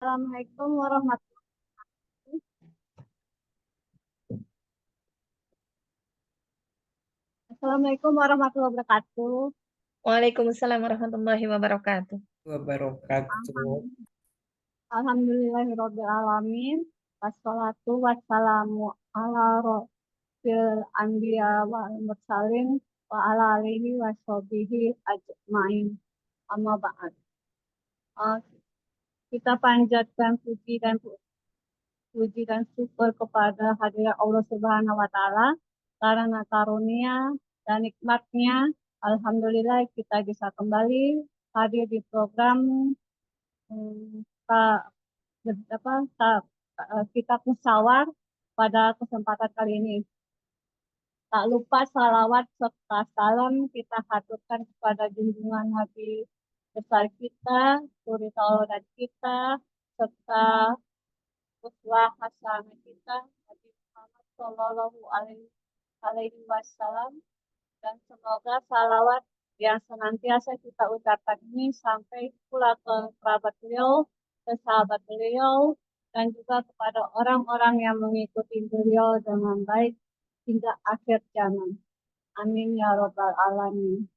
Assalamualaikum warahmatullahi Assalamualaikum warahmatullahi wabarakatuh. Waalaikumsalam warahmatullahi wabarakatuh. Wabarakatuh. Alhamdulillahirabbil alamin. Wassalatu wassalamu ala rabbil anbiya wal mursalin wa ala alihi washabihi ajmain. Amma ba'd. Uh, kita panjatkan puji dan syukur kepada hadirat Allah Subhanahu wa taala karena karunia dan nikmatnya. Alhamdulillah kita bisa kembali hadir di program hmm, ka- kita musyawarah pada kesempatan kali ini. Tak lupa salawat serta salam kita haturkan kepada junjungan Nabi besar kita, suri tauladan kita, serta uswah hasanah kita, Nabi Muhammad Shallallahu Alaihi Wasallam, dan semoga salawat yang senantiasa kita ucapkan ini sampai pula ke kerabat beliau, ke sahabat beliau, dan juga kepada orang-orang yang mengikuti beliau dengan baik hingga akhir zaman. Amin ya robbal alamin.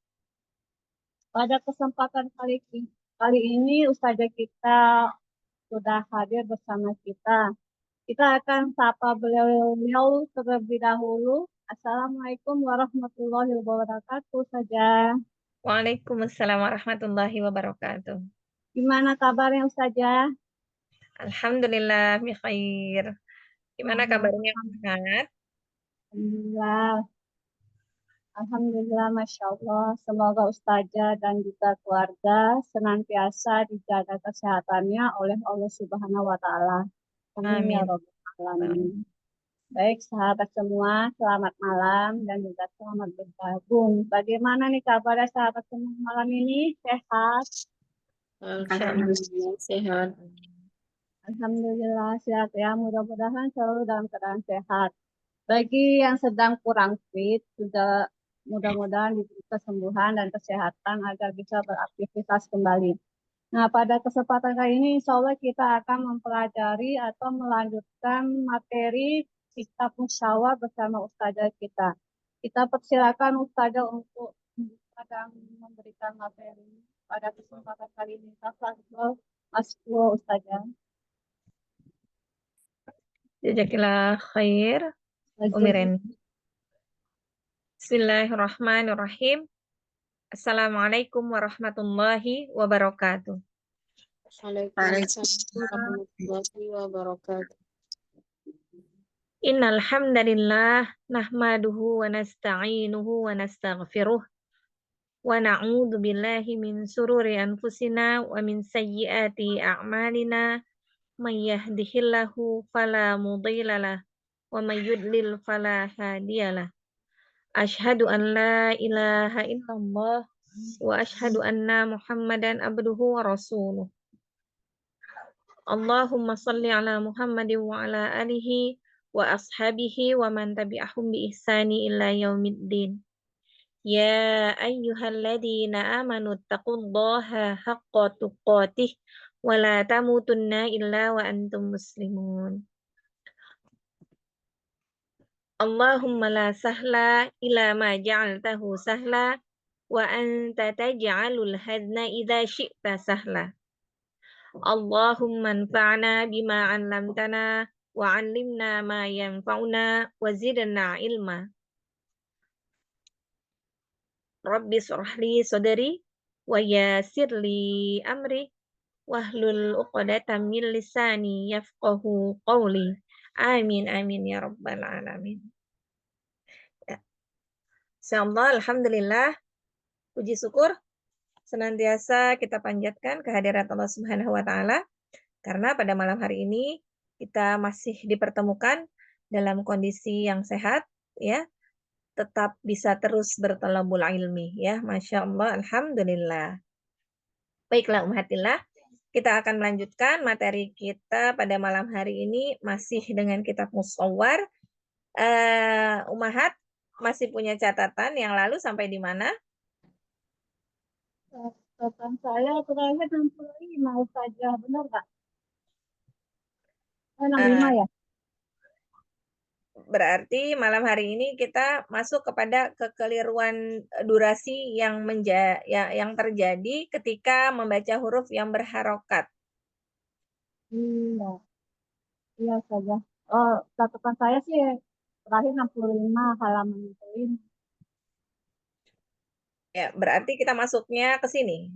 Pada kesempatan kali ini Ustazah kita sudah hadir bersama kita. Kita akan sapa beliau terlebih dahulu. Assalamualaikum warahmatullahi wabarakatuh saja. Waalaikumsalam warahmatullahi wabarakatuh. Gimana kabarnya Ustazah? Alhamdulillah bi khair. Gimana kabarnya Ustaz? Alhamdulillah. Alhamdulillah, Masya Allah. Semoga Ustazah dan juga keluarga senantiasa dijaga kesehatannya oleh Allah Subhanahu wa Ta'ala. Amin ya Amin. Rabbal Alamin. Baik, sahabat semua, selamat malam dan juga selamat bergabung. Bagaimana nih kabarnya sahabat semua malam ini? Sehat? Alhamdulillah sehat. Alhamdulillah sehat ya. Mudah-mudahan selalu dalam keadaan sehat. Bagi yang sedang kurang fit, juga mudah-mudahan diberi kesembuhan dan kesehatan agar bisa beraktivitas kembali. Nah, pada kesempatan kali ini, insya Allah kita akan mempelajari atau melanjutkan materi kitab musyawarah bersama ustazah kita. Kita persilakan ustazah untuk membuka dan memberikan materi pada kesempatan kali ini. Tafadhol, Mas Ustazah. Jazakillah khair. Umiren. Bismillahirrahmanirrahim. Assalamualaikum warahmatullahi wabarakatuh. Waalaikumsalam warahmatullahi wabarakatuh. Innal hamdalillah nahmaduhu wa nasta'inuhu wa nastaghfiruh wa na'udzu billahi min sururi anfusina wa min sayyiati a'malina. May yahdihillahu fala mudhillalah wa may yudlil fala hadiyalah. Asyhadu an la ilaha illallah wa asyhadu anna Muhammadan abduhu wa rasuluh. Allahumma shalli ala Muhammadin wa ala alihi wa ashabihi wa man tabi'ahum bi ihsani ila yaumiddin. Ya ayyuhalladzina amanu taqullaha haqqa tuqatih wa la tamutunna illa wa antum muslimun. Allahumma la sahla ila ma ja'altahu sahla wa anta taj'alul hadna idza syi'ta sahla. Allahumma anfa'na bima 'allamtana wa 'allimna ma yanfa'una wa zidna ilma. Rabbi shrah li sadri wa yassir li amri wahlul 'uqdatam min lisani yafqahu qawli. Amin amin ya rabbal alamin. Ya. Insyaallah alhamdulillah puji syukur senantiasa kita panjatkan kehadirat Allah Subhanahu wa taala karena pada malam hari ini kita masih dipertemukan dalam kondisi yang sehat ya, tetap bisa terus bertalabul ilmi ya. Masya Allah, alhamdulillah. Baiklah umatillah, kita akan melanjutkan materi kita pada malam hari ini masih dengan kitab Musawwar. Umahat masih punya catatan yang lalu sampai di mana? Catatan saya terakhir 65 saja, benar nggak? 65 ya? Berarti malam hari ini kita masuk kepada kekeliruan durasi yang terjadi ketika membaca huruf yang berharokat. Iya, iya saja. Oh, catatan saya sih terakhir 65 halaman itu. Ya, berarti kita masuknya ke sini.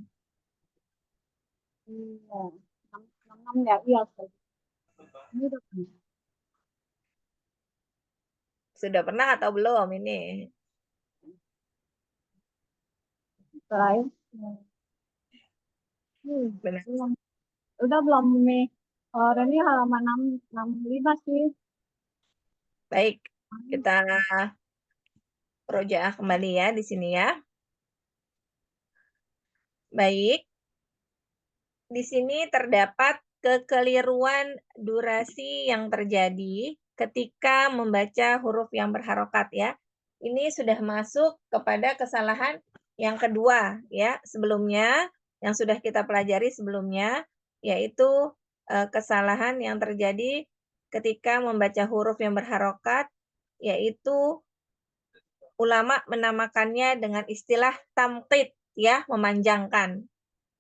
Iya, 66 ya, iya saja. Ini udah pernah. Sudah pernah atau belum ini? Terakhir. Benar. Belum. Udah belum nih? Oh, ini halaman 65 sih. Baik, kita rojaah kembali ya di sini ya. Baik. Di sini terdapat kekeliruan durasi yang terjadi ketika membaca huruf yang berharokat ya. Ini sudah masuk kepada kesalahan yang kedua ya. Sebelumnya yang sudah kita pelajari sebelumnya yaitu kesalahan yang terjadi ketika membaca huruf yang berharokat, yaitu ulama menamakannya dengan istilah tamqid ya, memanjangkan.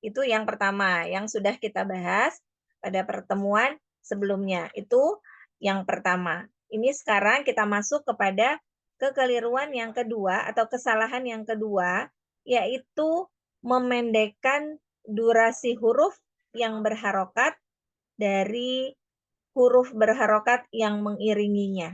Itu yang pertama, yang sudah kita bahas pada pertemuan sebelumnya. Itu yang pertama. Ini sekarang kita masuk kepada kekeliruan yang kedua atau kesalahan yang kedua, yaitu memendekkan durasi huruf yang berharokat dari huruf berharokat yang mengiringinya.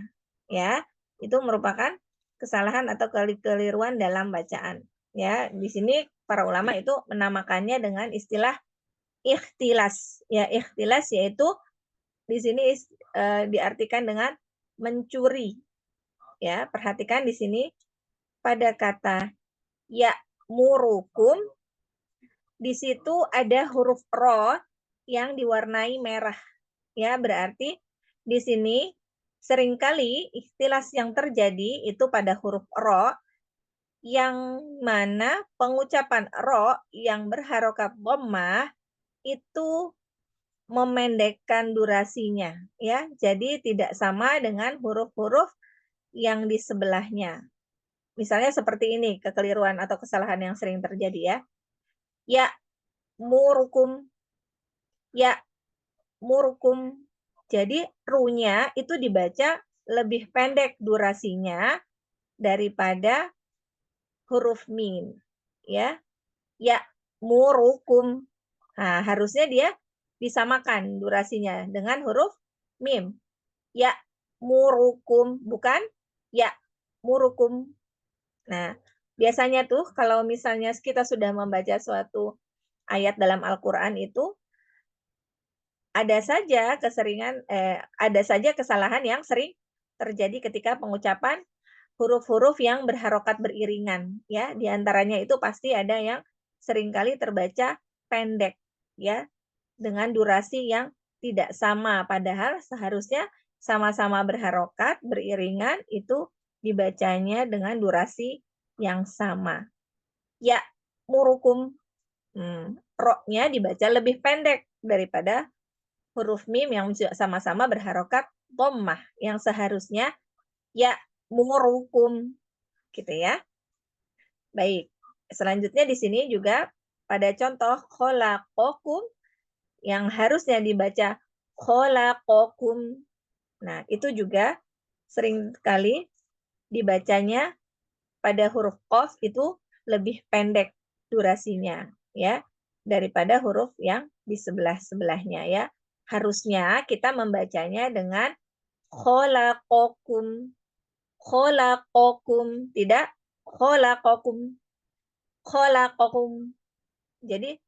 Ya, itu merupakan kesalahan atau kekeliruan dalam bacaan. Ya, di sini para ulama itu menamakannya dengan istilah ikhtilas. Ya, ikhtilas yaitu di sini diartikan dengan mencuri. Ya, perhatikan di sini pada kata ya murukum di situ ada huruf ro yang diwarnai merah. Ya, berarti di sini seringkali ikhtilas yang terjadi itu pada huruf ro yang mana pengucapan ro yang berharokat dhammah itu memendekkan durasinya ya. Jadi tidak sama dengan huruf-huruf yang di sebelahnya. Misalnya seperti ini kekeliruan atau kesalahan yang sering terjadi ya. Ya murukum, ya murukum. Jadi ru-nya itu dibaca lebih pendek durasinya daripada huruf mim ya. Ya murukum. Nah, harusnya dia disamakan durasinya dengan huruf mim. Ya murukum, bukan ya murukum. Nah, biasanya tuh kalau misalnya kita sudah membaca suatu ayat dalam Al-Qur'an itu ada saja kesalahan yang sering terjadi ketika pengucapan huruf-huruf yang berharokat beriringan ya. Di antaranya itu pasti ada yang seringkali terbaca pendek ya, dengan durasi yang tidak sama, padahal seharusnya sama-sama berharokat beriringan itu dibacanya dengan durasi yang sama. Ya murukum, ro-nya dibaca lebih pendek daripada huruf mim yang sama-sama berharokat dhammah yang seharusnya ya murukum gitu ya. Baik. Selanjutnya di sini juga pada contoh khalaqakum yang harusnya dibaca khalaqakum. Nah, itu juga sering kali dibacanya pada huruf qaf itu lebih pendek durasinya ya daripada huruf yang di sebelah-sebelahnya ya. Harusnya kita membacanya dengan khalaqakum. Khalaqakum, tidak khalaqakum. Khalaqakum. Jadi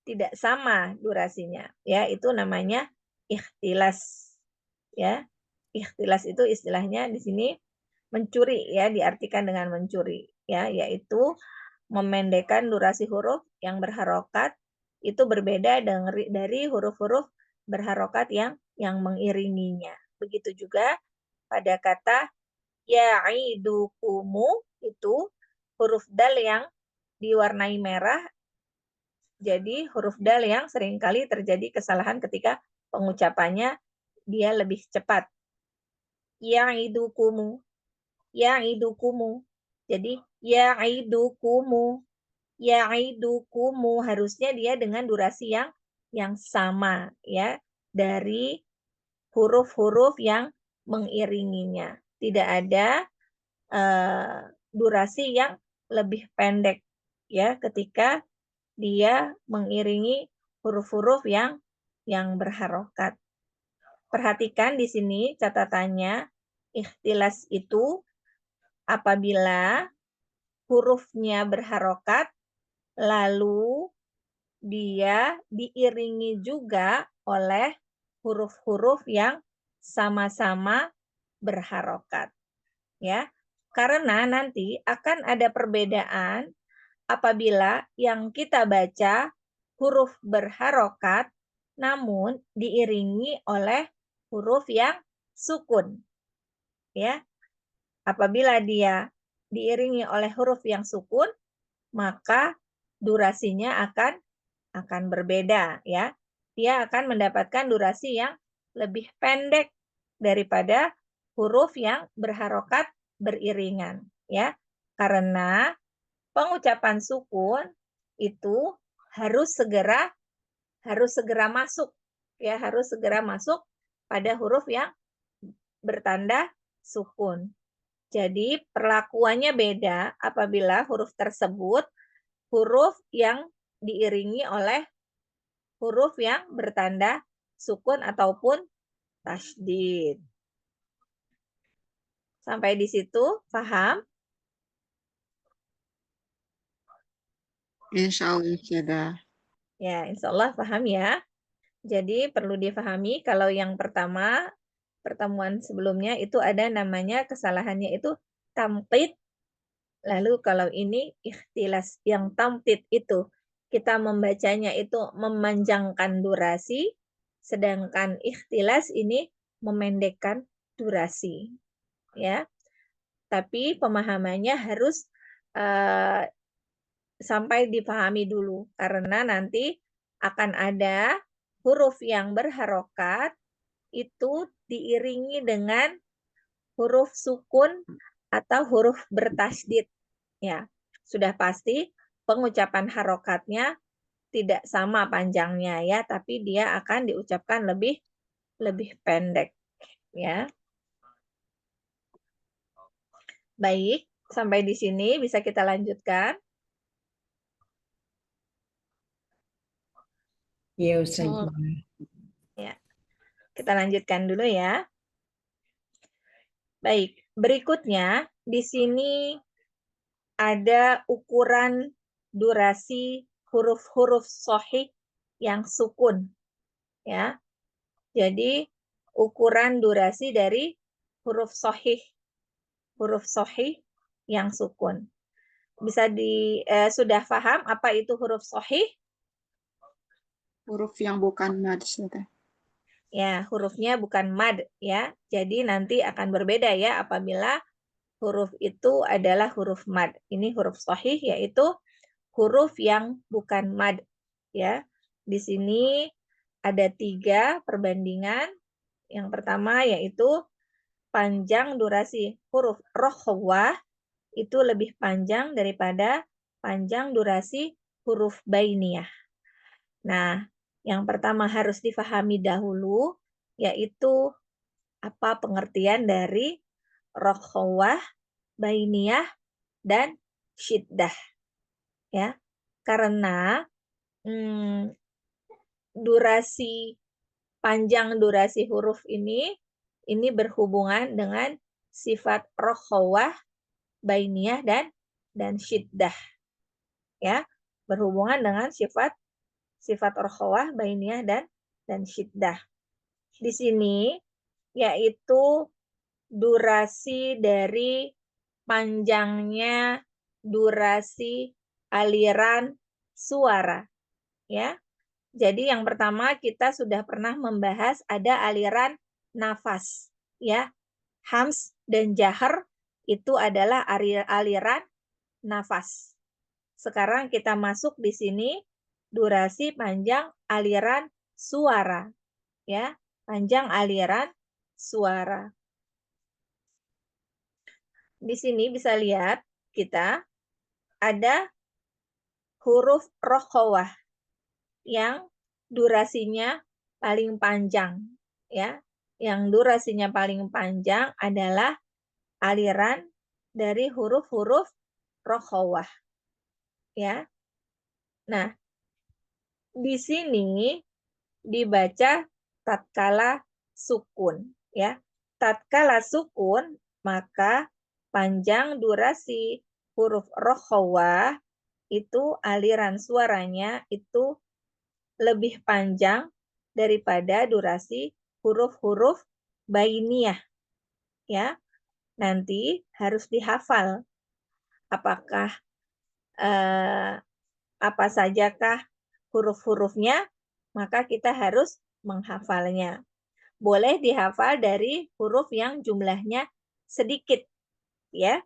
tidak sama durasinya ya, itu namanya ikhtilas ya. Ikhtilas itu istilahnya di sini mencuri ya, diartikan dengan mencuri ya, yaitu memendekkan durasi huruf yang berharokat itu berbeda dari huruf-huruf berharokat yang mengiringinya. Begitu juga pada kata ya'idukumu itu huruf dal yang diwarnai merah. Jadi huruf dal yang seringkali terjadi kesalahan ketika pengucapannya dia lebih cepat. Ya'idukumu, ya'idukumu. Jadi ya'idukumu, ya'idukumu harusnya dia dengan durasi yang sama ya dari huruf-huruf yang mengiringinya. Tidak ada durasi yang lebih pendek ya ketika dia mengiringi huruf-huruf yang berharokat. Perhatikan di sini catatannya, ikhtilas itu apabila hurufnya berharokat lalu dia diiringi juga oleh huruf-huruf yang sama-sama berharokat. Ya, karena nanti akan ada perbedaan apabila yang kita baca huruf berharokat namun diiringi oleh huruf yang sukun. Ya. Apabila dia diiringi oleh huruf yang sukun, maka durasinya akan berbeda ya. Dia akan mendapatkan durasi yang lebih pendek daripada huruf yang berharokat beriringan ya. Karena pengucapan sukun itu harus segera masuk ya, harus segera masuk pada huruf yang bertanda sukun. Jadi perlakuannya beda apabila huruf tersebut huruf yang diiringi oleh huruf yang bertanda sukun ataupun tasydid. Sampai di situ paham? Insya Allah sudah. Ya, insya Allah paham ya. Jadi perlu difahami kalau yang pertama, pertemuan sebelumnya itu ada namanya kesalahannya itu tamtid. Lalu kalau ini ikhtilas, yang tamtid itu kita membacanya itu memanjangkan durasi, sedangkan ikhtilas ini memendekkan durasi. Ya, tapi pemahamannya harus sampai dipahami dulu karena nanti akan ada huruf yang berharokat itu diiringi dengan huruf sukun atau huruf bertasydid. Ya, sudah pasti pengucapan harokatnya tidak sama panjangnya ya, tapi dia akan diucapkan lebih pendek ya. Baik, sampai di sini bisa kita lanjutkan. Ya Ustaz. Ya. Kita lanjutkan dulu ya. Baik, berikutnya di sini ada ukuran durasi huruf-huruf sahih yang sukun. Ya. Jadi ukuran durasi dari huruf sahih yang sukun. Bisa sudah paham apa itu huruf sahih? Huruf yang bukan mad. Ya, hurufnya bukan mad ya. Jadi nanti akan berbeda ya apabila huruf itu adalah huruf mad. Ini huruf sahih yaitu huruf yang bukan mad ya. Di sini ada 3 perbandingan. Yang pertama yaitu panjang durasi huruf rokhwah itu lebih panjang daripada panjang durasi huruf bainiyah. Nah, yang pertama harus difahami dahulu yaitu apa pengertian dari rokhwah, bainiyah, dan syiddah. Ya, karena panjang durasi huruf ini berhubungan dengan sifat rokhwah, bainiyah, dan syiddah. Ya, berhubungan dengan sifat rokhwah, bainiyah, dan syiddah. Di sini yaitu durasi dari panjangnya durasi aliran suara ya. Jadi yang pertama kita sudah pernah membahas ada aliran nafas ya. Hams dan jahar itu adalah aliran nafas. Sekarang kita masuk di sini durasi panjang aliran suara ya. panjang aliran suara. Di sini bisa lihat kita ada huruf rokhawah yang durasinya paling panjang, ya. Yang durasinya paling panjang adalah aliran dari huruf-huruf rokhawah, ya. Nah, di sini dibaca tatkala sukun, ya. Tatkala sukun, maka panjang durasi huruf rokhawah itu aliran suaranya itu lebih panjang daripada durasi huruf-huruf bainiyah, ya. Nanti harus dihafal apakah apa sajakah huruf-hurufnya, maka kita harus menghafalnya. Boleh dihafal dari huruf yang jumlahnya sedikit, ya.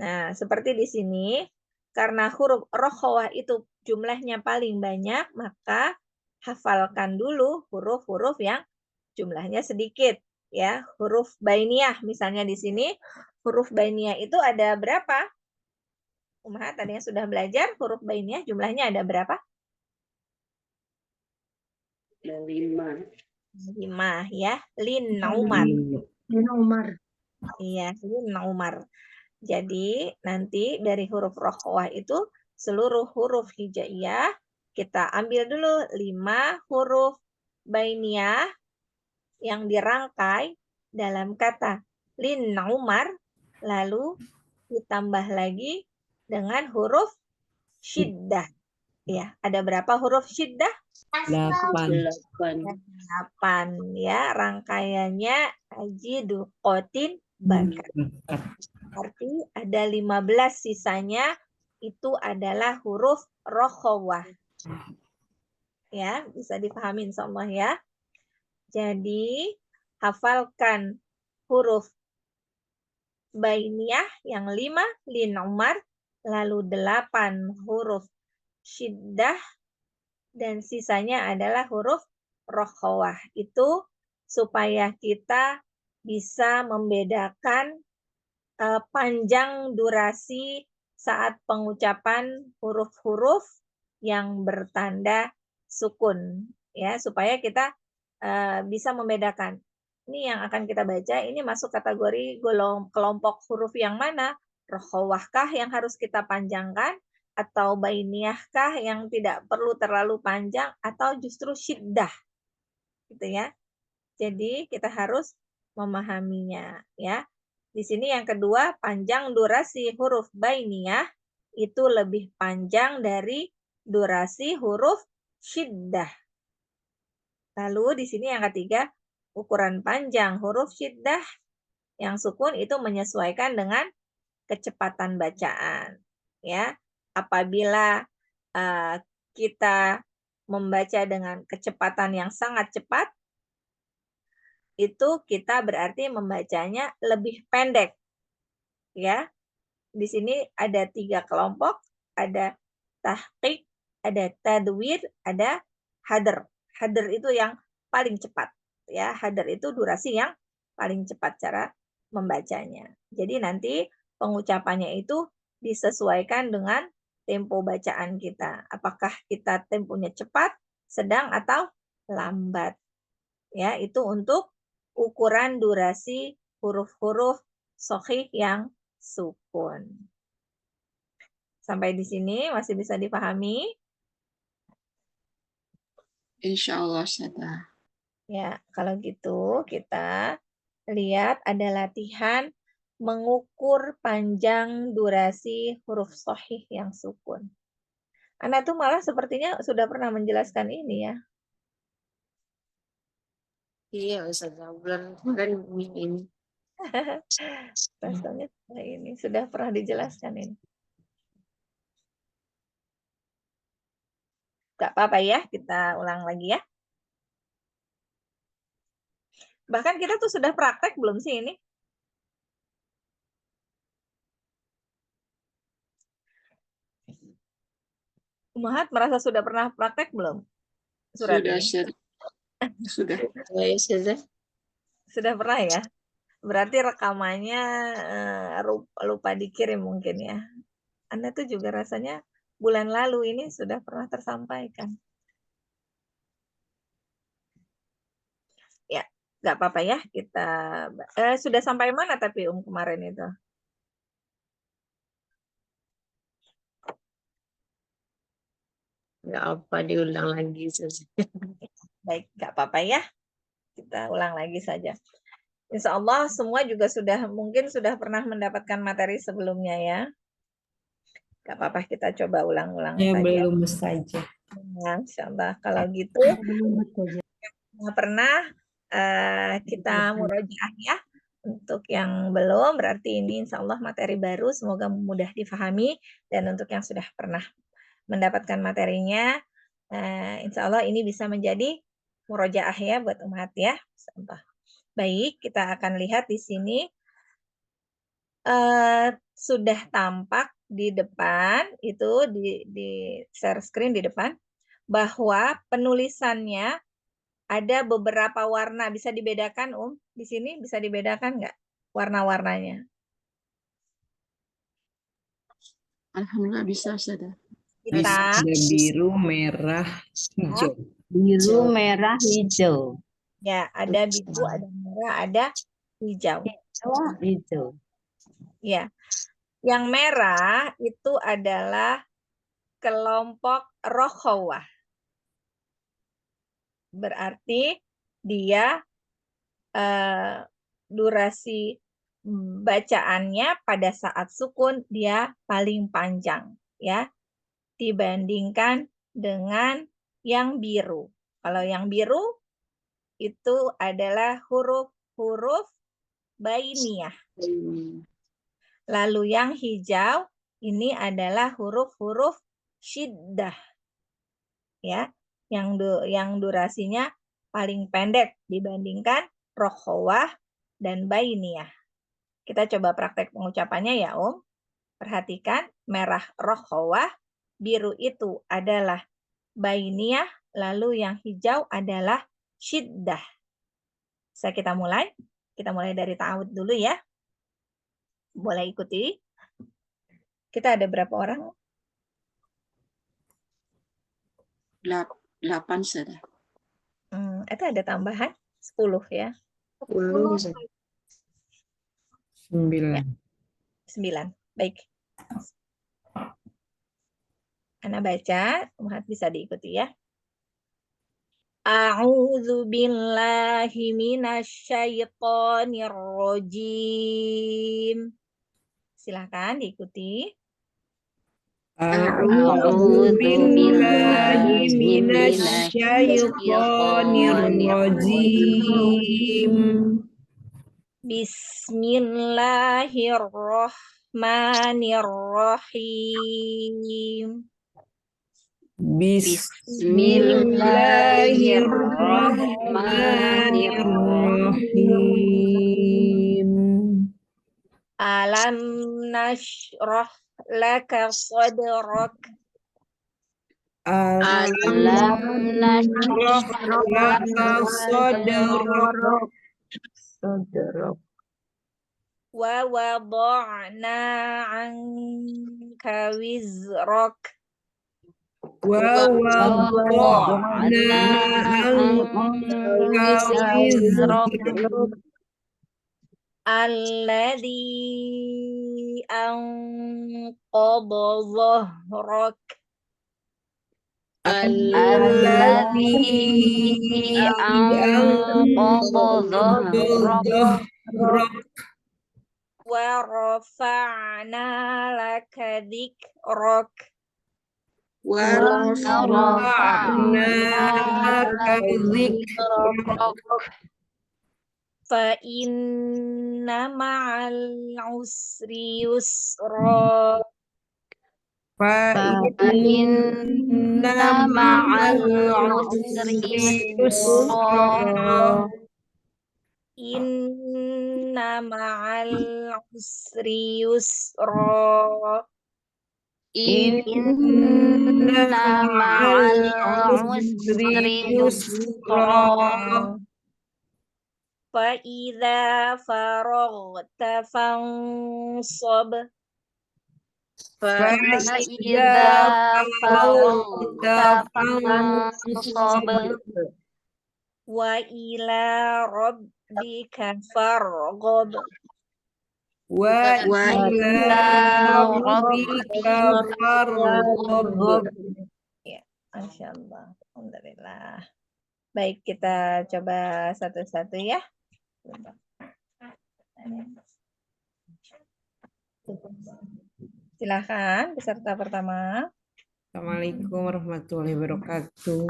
Nah, seperti di sini, karena huruf rokhawah itu jumlahnya paling banyak, maka hafalkan dulu huruf-huruf yang jumlahnya sedikit, ya. Huruf bainiyah, misalnya di sini, huruf bainiyah itu ada berapa? Umahat, tadi yang sudah belajar, huruf bainiyah jumlahnya ada berapa? 5. 5, ya. Lin naumar. Nomor. Iya, lin naumar. Jadi nanti dari huruf rokhawah itu seluruh huruf hijaiyah kita ambil dulu 5 huruf bainiyah yang dirangkai dalam kata lin naumar, lalu ditambah lagi dengan huruf syiddah. Ya, ada berapa huruf syiddah? 8. 8, ya. Rangkaiannya ajidu qotin bakat. Berarti ada 15, sisanya itu adalah huruf rokhawah. Ya, bisa dipahami insyaallah ya. Jadi, hafalkan huruf bainiyah yang 5, lin umar, lalu 8 huruf syiddah, dan sisanya adalah huruf rokhawah. Itu supaya kita bisa membedakan panjang durasi saat pengucapan huruf-huruf yang bertanda sukun, ya, supaya kita bisa membedakan. Ini yang akan kita baca, ini masuk kategori kelompok huruf yang mana? Rokhawahkah yang harus kita panjangkan, atau bainiyahkah yang tidak perlu terlalu panjang, atau justru syiddah, gitu ya. Jadi kita harus memahaminya, ya. Di sini yang kedua, panjang durasi huruf bainiyah itu lebih panjang dari durasi huruf syiddah. Lalu di sini yang ketiga, ukuran panjang huruf syiddah yang sukun itu menyesuaikan dengan kecepatan bacaan, ya. Apabila kita membaca dengan kecepatan yang sangat cepat, itu kita berarti membacanya lebih pendek, ya. Di sini ada 3 kelompok, ada tahqiq, ada tadwir, ada hadr. Hadr itu yang paling cepat, ya. Hadr itu durasi yang paling cepat cara membacanya. Jadi nanti pengucapannya itu disesuaikan dengan tempo bacaan kita. Apakah kita temponya cepat, sedang, atau lambat. Ya, itu untuk ukuran durasi huruf-huruf shahih yang sukun. Sampai di sini masih bisa dipahami? Insya Allah sudah. Ya, kalau gitu kita lihat ada latihan mengukur panjang durasi huruf shahih yang sukun. Anda tuh malah sepertinya sudah pernah menjelaskan ini ya. Iya, Ustazah. Bulan kemarin ini. Rasanya ini sudah pernah dijelaskan ini. Gak apa-apa ya, kita ulang lagi ya. Bahkan kita tuh sudah praktek belum sih ini? Umahat merasa sudah pernah praktek belum surat Sudah, ini? Syed. Sudah. Ya, Ustazah. Sudah pernah ya? Berarti rekamannya lupa dikirim mungkin ya. Anda tuh juga rasanya bulan lalu ini sudah pernah tersampaikan. Ya, nggak apa-apa ya. Kita sudah sampai mana tapi kemarin itu? Nggak apa diulang lagi, Ustazah. Baik, nggak apa-apa ya. Kita ulang lagi saja. Insya Allah semua juga mungkin sudah pernah mendapatkan materi sebelumnya ya. Gak apa-apa, kita coba ulang-ulang Ya, saja. belum saja. Nah, insya Allah. Kalau gitu, nggak pernah kita murojaah ya. Untuk yang belum, berarti ini insya Allah materi baru. Semoga mudah difahami. Dan untuk yang sudah pernah mendapatkan materinya, insya Allah ini bisa menjadi murojaah ya buat umat ya. Baik, kita akan lihat di sini. Sudah tampak di depan, itu di share screen di depan, bahwa penulisannya ada beberapa warna. Bisa dibedakan, Di sini bisa dibedakan nggak warna-warnanya? Alhamdulillah bisa, Ustazah. Hitam, Ada biru, merah, hijau. Biru, merah, hijau. ya, ada biru, ada merah, ada hijau. Hijau. Ya, yang merah itu adalah kelompok rokhawah. Berarti dia durasi bacaannya pada saat sukun dia paling panjang ya dibandingkan dengan yang biru. Kalau yang biru itu adalah huruf-huruf bainiyah. Lalu yang hijau ini adalah huruf-huruf syiddah. Ya, yang durasinya paling pendek dibandingkan rokhawah dan bainiyah. Kita coba praktek pengucapannya ya, Perhatikan, merah rokhawah, biru itu adalah bainiyah, lalu yang hijau adalah syiddah. Bisa kita mulai? Kita mulai dari ta'awud dulu ya. Boleh ikuti. Kita ada berapa orang? 8, Ustazah. Itu ada tambahan 10 ya. 10, Ustazah. 9. 9. Baik. Ana baca, Muhammad bisa diikuti ya. A'udzu billahi minasyaitonir rajim. Silakan diikuti. A'udzu billahi minasyaitonir rajim. Bismillahirrahmanirrahim. Bismillahirrahmanirrahim. Alam nashrah laka sadrak. Alam nashrah laka sadrak. Wa wada'na anka wizrak. Wa wada'na anka wizrak. Alladhi anqadha dhahrak. Alladzi anqadha dhahrak. Wa rafa'na laka dhikrak. Wa Rafa'na laka dhikrak. Fa inna ma'al usri yusra. Fa inna ma'al usri yusra. Inna ma'al usri yusra. Inna ma'al usri yusra. Fa'idza faragta fansab. Fa'idza faragta fansab. Wa ila rabbika farghab. Wa Wa ila rabbika farghab. Ya, Masya Allah. Alhamdulillah. Baik, kita coba satu-satu ya. Silakan peserta pertama. Assalamualaikum warahmatullahi wabarakatuh.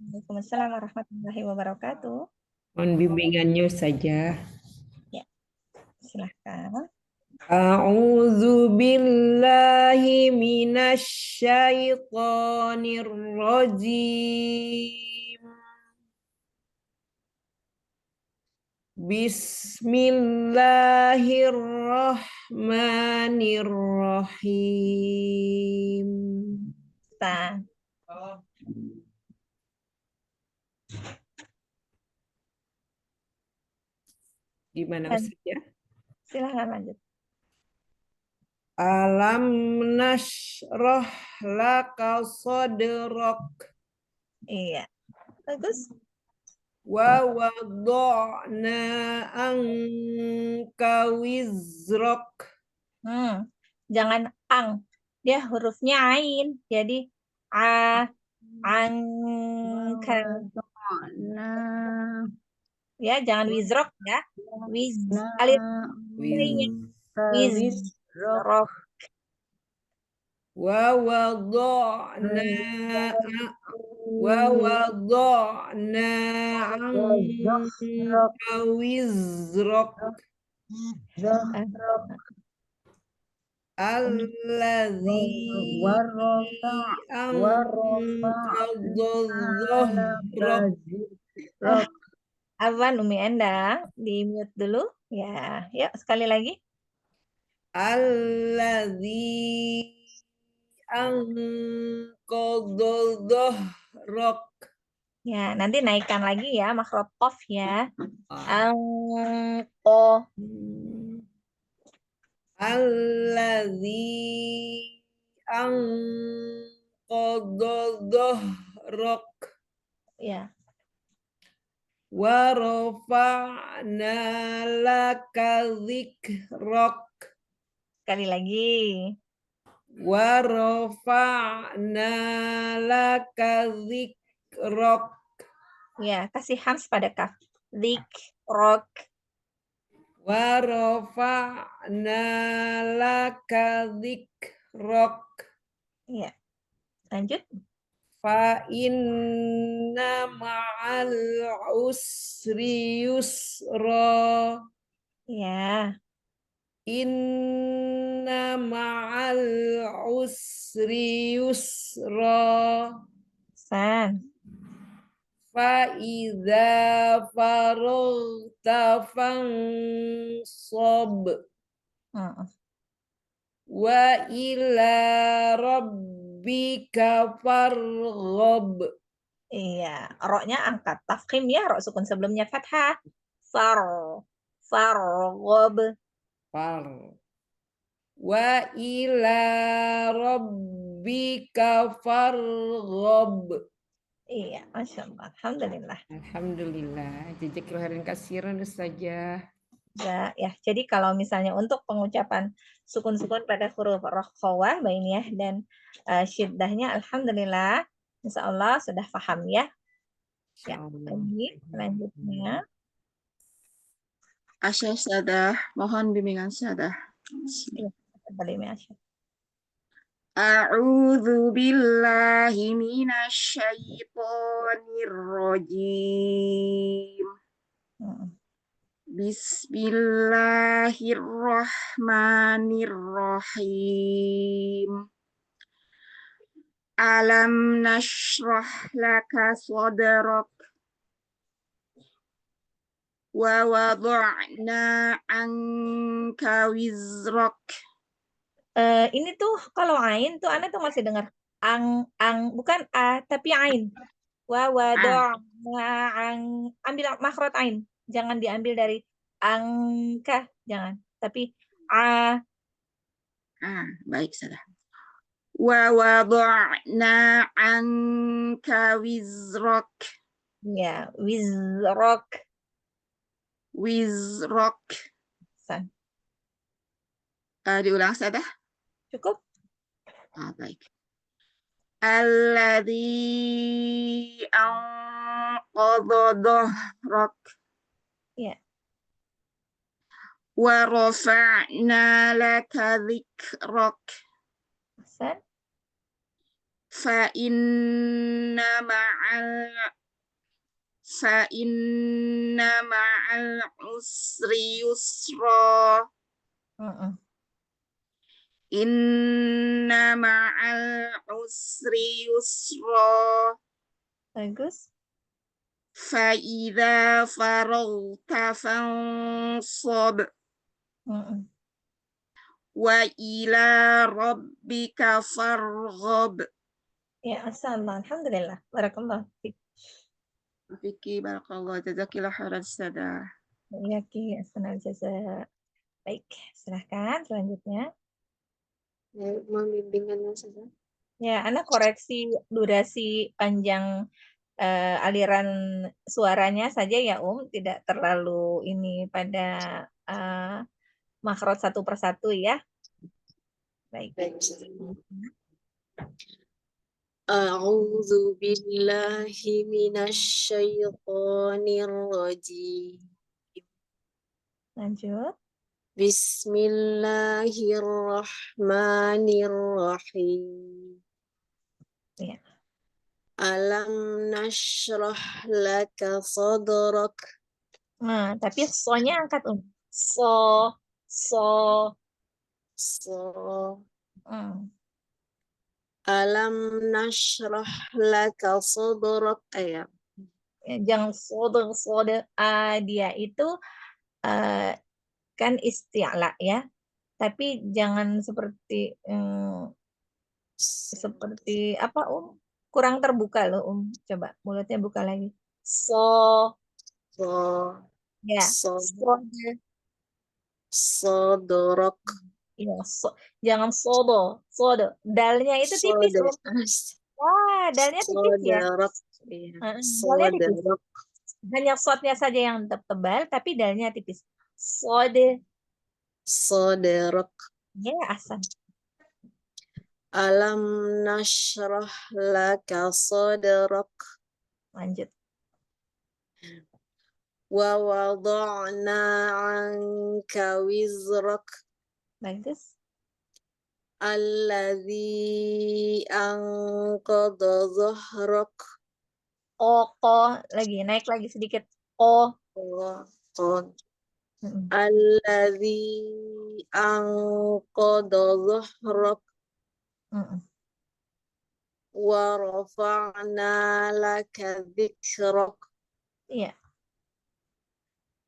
Waalaikumsalam warahmatullahi wabarakatuh. Mohon bimbingannya saja. Ya, silakan. A'udzu billahi minasy syaithanir rajim. Bismillahirrahmanirrahim. Ustaz. Gimana saja? Silakan lanjut. Alam nashrah laka sadrak Iya. Bagus. wa wada'na anka wizrak. Jangan ang. Dia hurufnya ain. Jadi angka. Ya, jangan wizrok ya. Alif wizrok. Wa wada'na anka wizrak alladzi anqadha Afwan Umi Endang, di mute dulu. Ya, yuk sekali lagi. alladzi anqadha dhahrak. Ya, nanti naikkan lagi ya makhraj qaf ya. Angko. Alladzi anqadha dhahrak. Ya. Wa rafa'na laka dzikrak. Sekali lagi. Wa rafa'na laka dzikrak. Ya, kasih hams pada kaf. Dzikrok. Wa rafa'na laka dzikrak. Ya. Lanjut. Fa inna ma'al usri yusra. Ya. Inna ma'al usri yusra. San. Fa idza faragta fansab. Wa ila rabbika farghab. Iya, roknya angkat tafkhim ya, rok sukun sebelumnya fathah. Farghab. Wa ila rabbika farghab. Iya, Masya Allah. Alhamdulillah. Alhamdulillah. Jazakallahu khairan katsiran Ustazah. Ya, jadi kalau misalnya untuk pengucapan sukun-sukun pada huruf rokhawah, bainiyah dan syiddahnya, alhamdulillah, insya Allah sudah paham ya. Ya, ini selanjutnya. Asya Sadah, mohon bimbingan Sadah. Ya, Masya. A'udzu billahi minasy syaithanir rajim. Bismillahirrahmanirrahim. Alam nashrah laka sadrak wa wada'na anka wizrak Ini tuh kalau ain tuh Ana tuh masih dengar ang, bukan a tapi ain. Wa wada'na ambil makhraj ain. Jangan diambil dari angka, jangan. Tapi a, Baik, salah. Wa wada'na anka wizrak. ya, wizrok. Wizrak. San. Diulang saja. Cukup? Baik. Alladzi anqadha dhahrak. Ya. Wa rafa'na laka dhikrak. San. Fa inna ma'al usri yusra. Inna ma'al usri yusra. Bagus. Fa idza faragta fansab. Wa ila rabbika farghab. Ya, assalam. Alhamdulillah. Barakallah. Fiki barakallah, jazakillah khairan sada. Ya, Ki. Assalam jaza. Baik, silahkan selanjutnya. Membimbingannya saja. Ya, Ana koreksi durasi panjang aliran suaranya saja ya, tidak terlalu ini pada makhraj satu persatu ya. Baik. Baik, Ustazah. A'udzu billahi minasy syaithanir rajim. Lanjut. Bismillahirrahmanirrahim. Ya. Alam nashrah laka sadrak. Nah, tapi so-nya angkat, So. So, alam nashrah laka sadrak. Ya, jangan sode. Dia itu kan isti'la ya. Tapi jangan seperti apa, kurang terbuka loh, Coba mulutnya buka lagi. So. Ya. Sadrak. Ya, jangan sodo. Dalnya itu tipis, Wah, dalnya tipis ya. Sadrak. Dalnya tipis. Hanya sodnya saja yang tebal, tapi dalnya tipis. Sadrak. Ya, asan. Alam nashrah laka sadrak. Lanjut. Wa wada'na anka wizrak. Bagus. Alladzi anqadha dhahrak. Lagi, naik lagi sedikit. Alladzi anqadha dhahrak. Wa rafa'na laka dhikrak. Iya.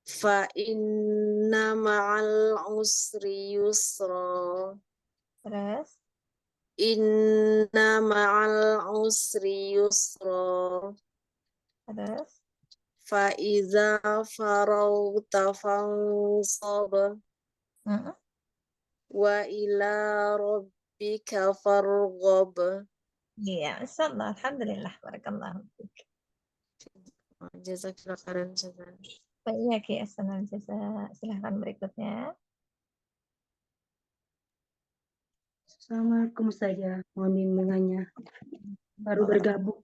Fa inna ma'al usri yusra. Terus. Inna ma'al usri yusra. Terus. Fa iza faragta fansab. Wa ila rabbika farghab. Iya, insyaallah. Alhamdulillah. Barakallahu. Jazakallah khairan. Baik, ya, Assalam jaza. Silahkan berikutnya. Assalamualaikum saja, mohon bimbingannya. Baru bergabung.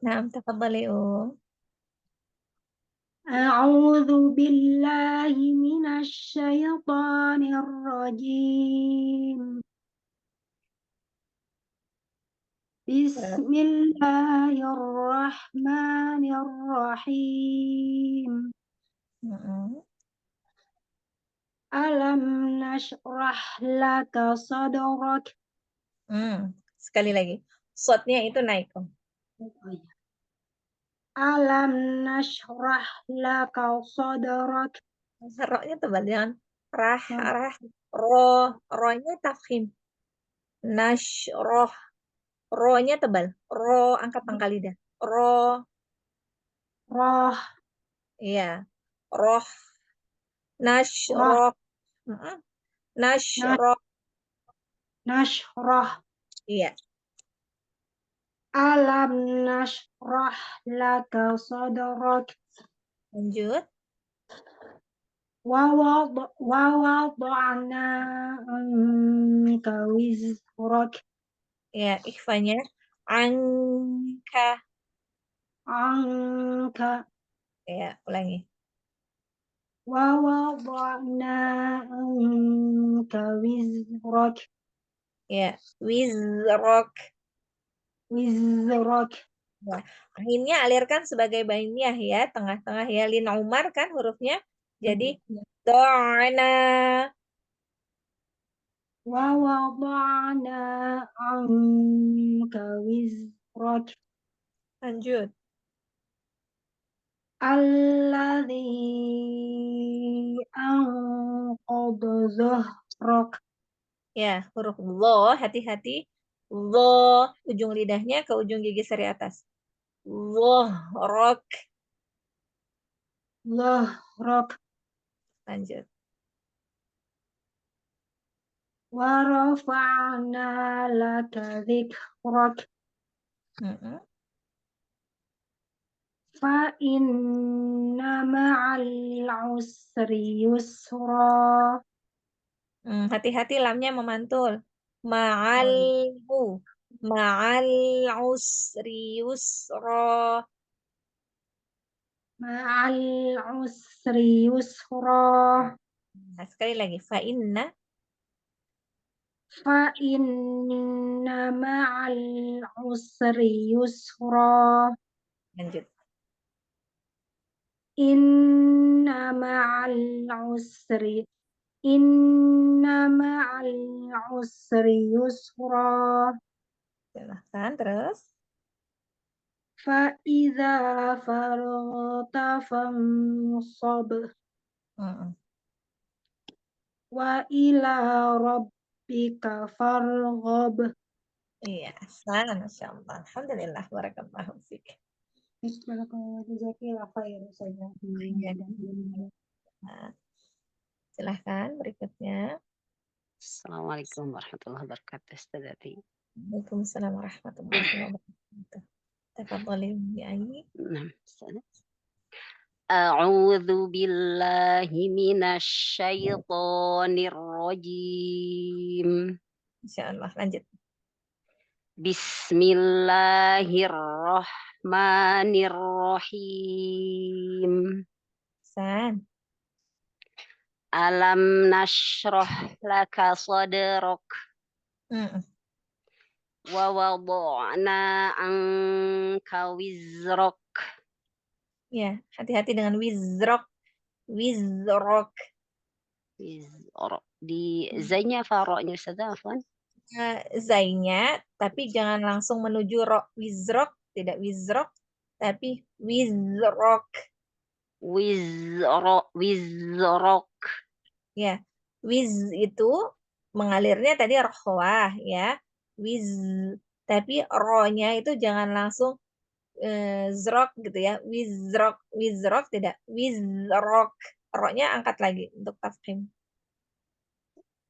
Nah, tafadhali, A'udzu billahi minasy syaithanir rajim. Bismillahirrahmanirrahim. Alam nashrah laka sadrak. Sekali lagi. Shotnya itu naik, Alam nashrah laka sadrak. Roknya tebal, jangan Rah, rohnya tafkhim. Nashroh, rohnya tebal. Ro angkat pangkal lidah. Roh, Roh. iya. Roh, nashroh. Nashroh, Nashrah. iya. Alam nashrah laka sadrak. Lanjut. Wa wada'na anka wizrak. Ya, ikhfanya. Angka. Anka. Ya, ulangi. Wa wada'na anka wizrak. Ya, wizrok. Wizrak. Nah, akhirnya alirkan sebagai bainiyah ya, tengah-tengah ya. Lin Umar kan hurufnya. Jadi, do'na. Wa wada'na anka wizrak. Lanjut. Alladzi anqadha dhahrak. Ya, huruf lo, hati-hati. Lo, ujung lidahnya ke ujung gigi seri atas. Rok. Dhahrak. Lanjut. Wa rafa'na laka dhikrak. Fa inna ma'al usri yusra. Hati-hati lamnya memantul. Ma'alhu. Ma'al usri yusra. Ma'al usri yusra. Nah, sekali lagi. Fa inna. Fa inna ma'al usri yusra. Lanjut. Inna ma'al usri. Inna ma'al usri yusra. Silahkan terus. Fa'idha faragta fansab. Wa ila rabbika farghab. Iya, sana, Masya Allah. Alhamdulillah, barakallahu fiik. Jazakallahu khairan saja. Nah, silahkan berikutnya. Assalamualaikum warahmatullahi wabarakatuh. Ustazati. Waalaikumsalam warahmatullahi wabarakatuh. Tafadhali ya Ayi. Nah, A'udzu billahi minasy syaithanir rajim. Insyaallah, lanjut. Bismillahirrahmanirrahim. San. Alam nashrah laka sadrak. Wa wada'na anka wizrak. Ya, hati-hati dengan wizrok. Wizrok. Wizrak. Di zainya apa roknya Ustazah, afwan? Zainya, tapi jangan langsung menuju ro. Wizrok, tidak wizrok, tapi wizrok. Wizrak. Ya, wiz itu mengalirnya tadi rohwah ya. Wiz, tapi ro-nya itu jangan langsung zrok gitu ya. Wizrok tidak. Wizrok. Ro-nya angkat lagi untuk tafkhim.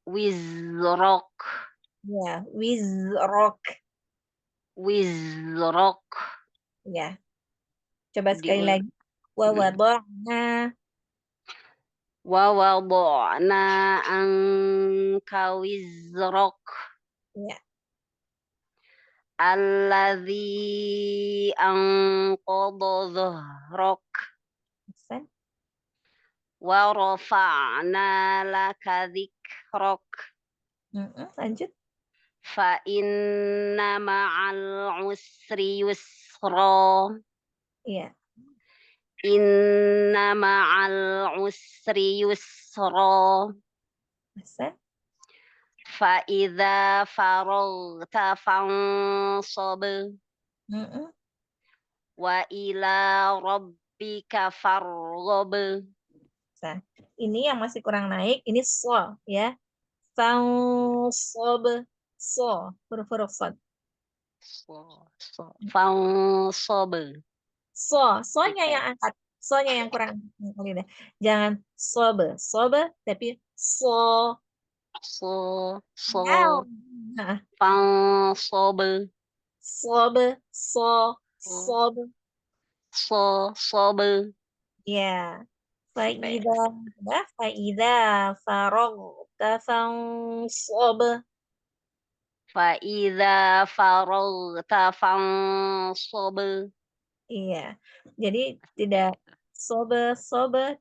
Wizrak. Ya, wizrok. Wizrak. Ya. Coba sekali lagi. Wa wada'na. Wa wada'na anka wizrak. Ya. Alladzi anqadha dhahrak. Ahsan. Wa rafa'na laka dhikrak. Lanjut. Fa inna ma'al usri yusra. Iya. Inna ma'al usri yusra. Ahsan. Fa idza faragta fansab. Wa ila rabbika farghab. Nah, ini yang masih kurang naik, ini so ya. Fansob, so, huruf-huruf sod. Fansob. So-nya yang angkat, so-nya yang kurang angkat. Jangan sobe, tapi so. Nah, Fansob. sobe, sob. Sob. Ya. Faida faragta fansob. Fa'idha faragta fansob. Iya. Jadi tidak sobe,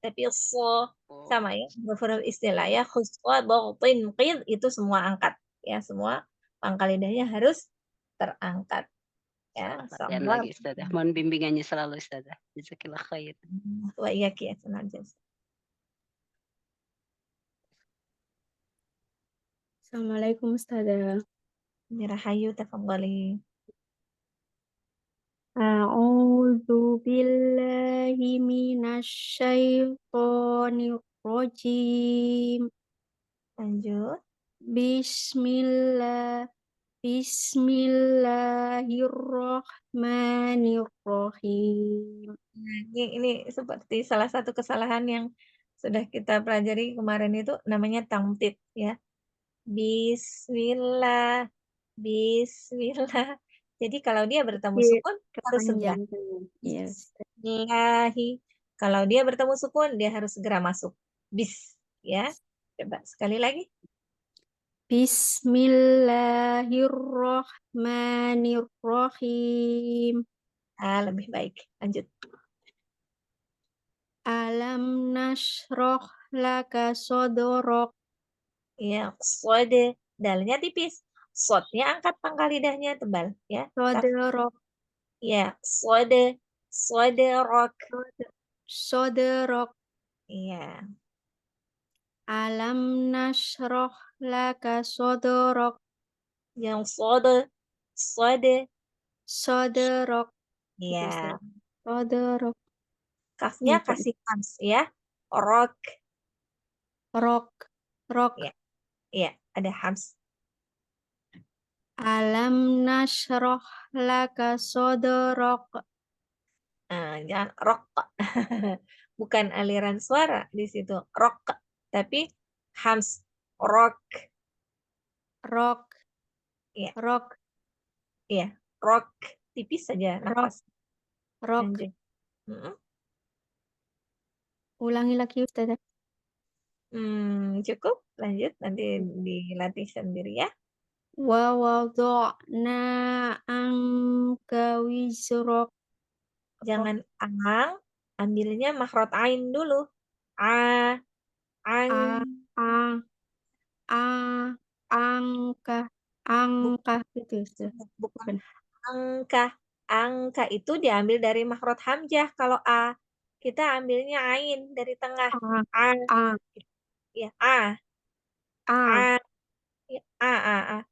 tapi so. Sama ya, huruf istilah ya. Khuswa, dhagtin, qid, itu semua angkat. Ya, semua pangkal lidahnya harus terangkat. Ya, Latihan sama. lagi Ustazah. Mohon bimbingannya selalu Ustazah. Jazakillah khair. Wa iyaki ya, senantiasa. Assalamualaikum Ustazah. Rahayu, tafadhali. A'udzu billahi minasyaitonir rajim. Lanjut. Bismillahirrahmanirrahim. Nah, ini seperti salah satu kesalahan yang sudah kita pelajari kemarin itu namanya tamtid ya. Bismillah, Bismillah. Jadi kalau dia bertemu Iya, sukun harus segera. kepanjangan. Iya, Ustaz. Bismillahi. Kalau dia bertemu sukun dia harus segera masuk. Bis ya. Coba sekali lagi. Bismillahirrahmanirrahim. Lebih baik. Lanjut. Alam nasroh laka sodorok. Ya, sode. Dalnya tipis. Sodnya angkat pangkal lidahnya tebal ya. Sodorok. Ya, sode rok. Sodorok. Iya. Alam nasroh laka sodorok. Yang sode. Sodorok. Iya. Sodorok. Kafnya Iya, kasih hams ya. Rok. Rok. Rok. Ya. Iya, ada hams. Alam nasroh laka sodorok. Jangan rok. Bukan aliran suara di situ. Rok. Tapi hams. Rok. Rok. Iya. Rok. Iya. Rok. Tipis saja nafas. Rok. Lanjut. Ulangi lagi Ustazah. Cukup. Lanjut. Nanti dilatih sendiri ya. Wa wada'na anka wizrok. Jangan ang. Ambilnya makhraj ain dulu. Ang. Angka itu Ustaz. Bukan angka. Angka itu diambil dari makhraj hamzah. Kalau a, kita ambilnya ain dari tengah. A. Ya, a. A. Ya, a.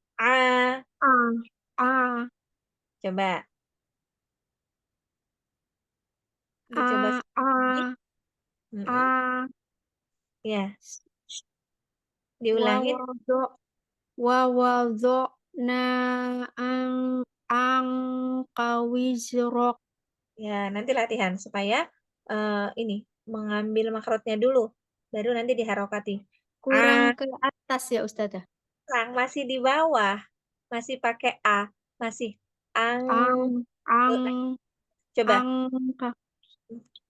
Coba. Dicoba sekali. Ya. Diulangin. Wa wada'na anka wizrok. Ya, nanti latihan supaya ini mengambil makrotnya dulu, baru nanti diharokati. Kurang ke atas ya Ustazah. Masih di bawah, masih pakai a, masih coba Angka.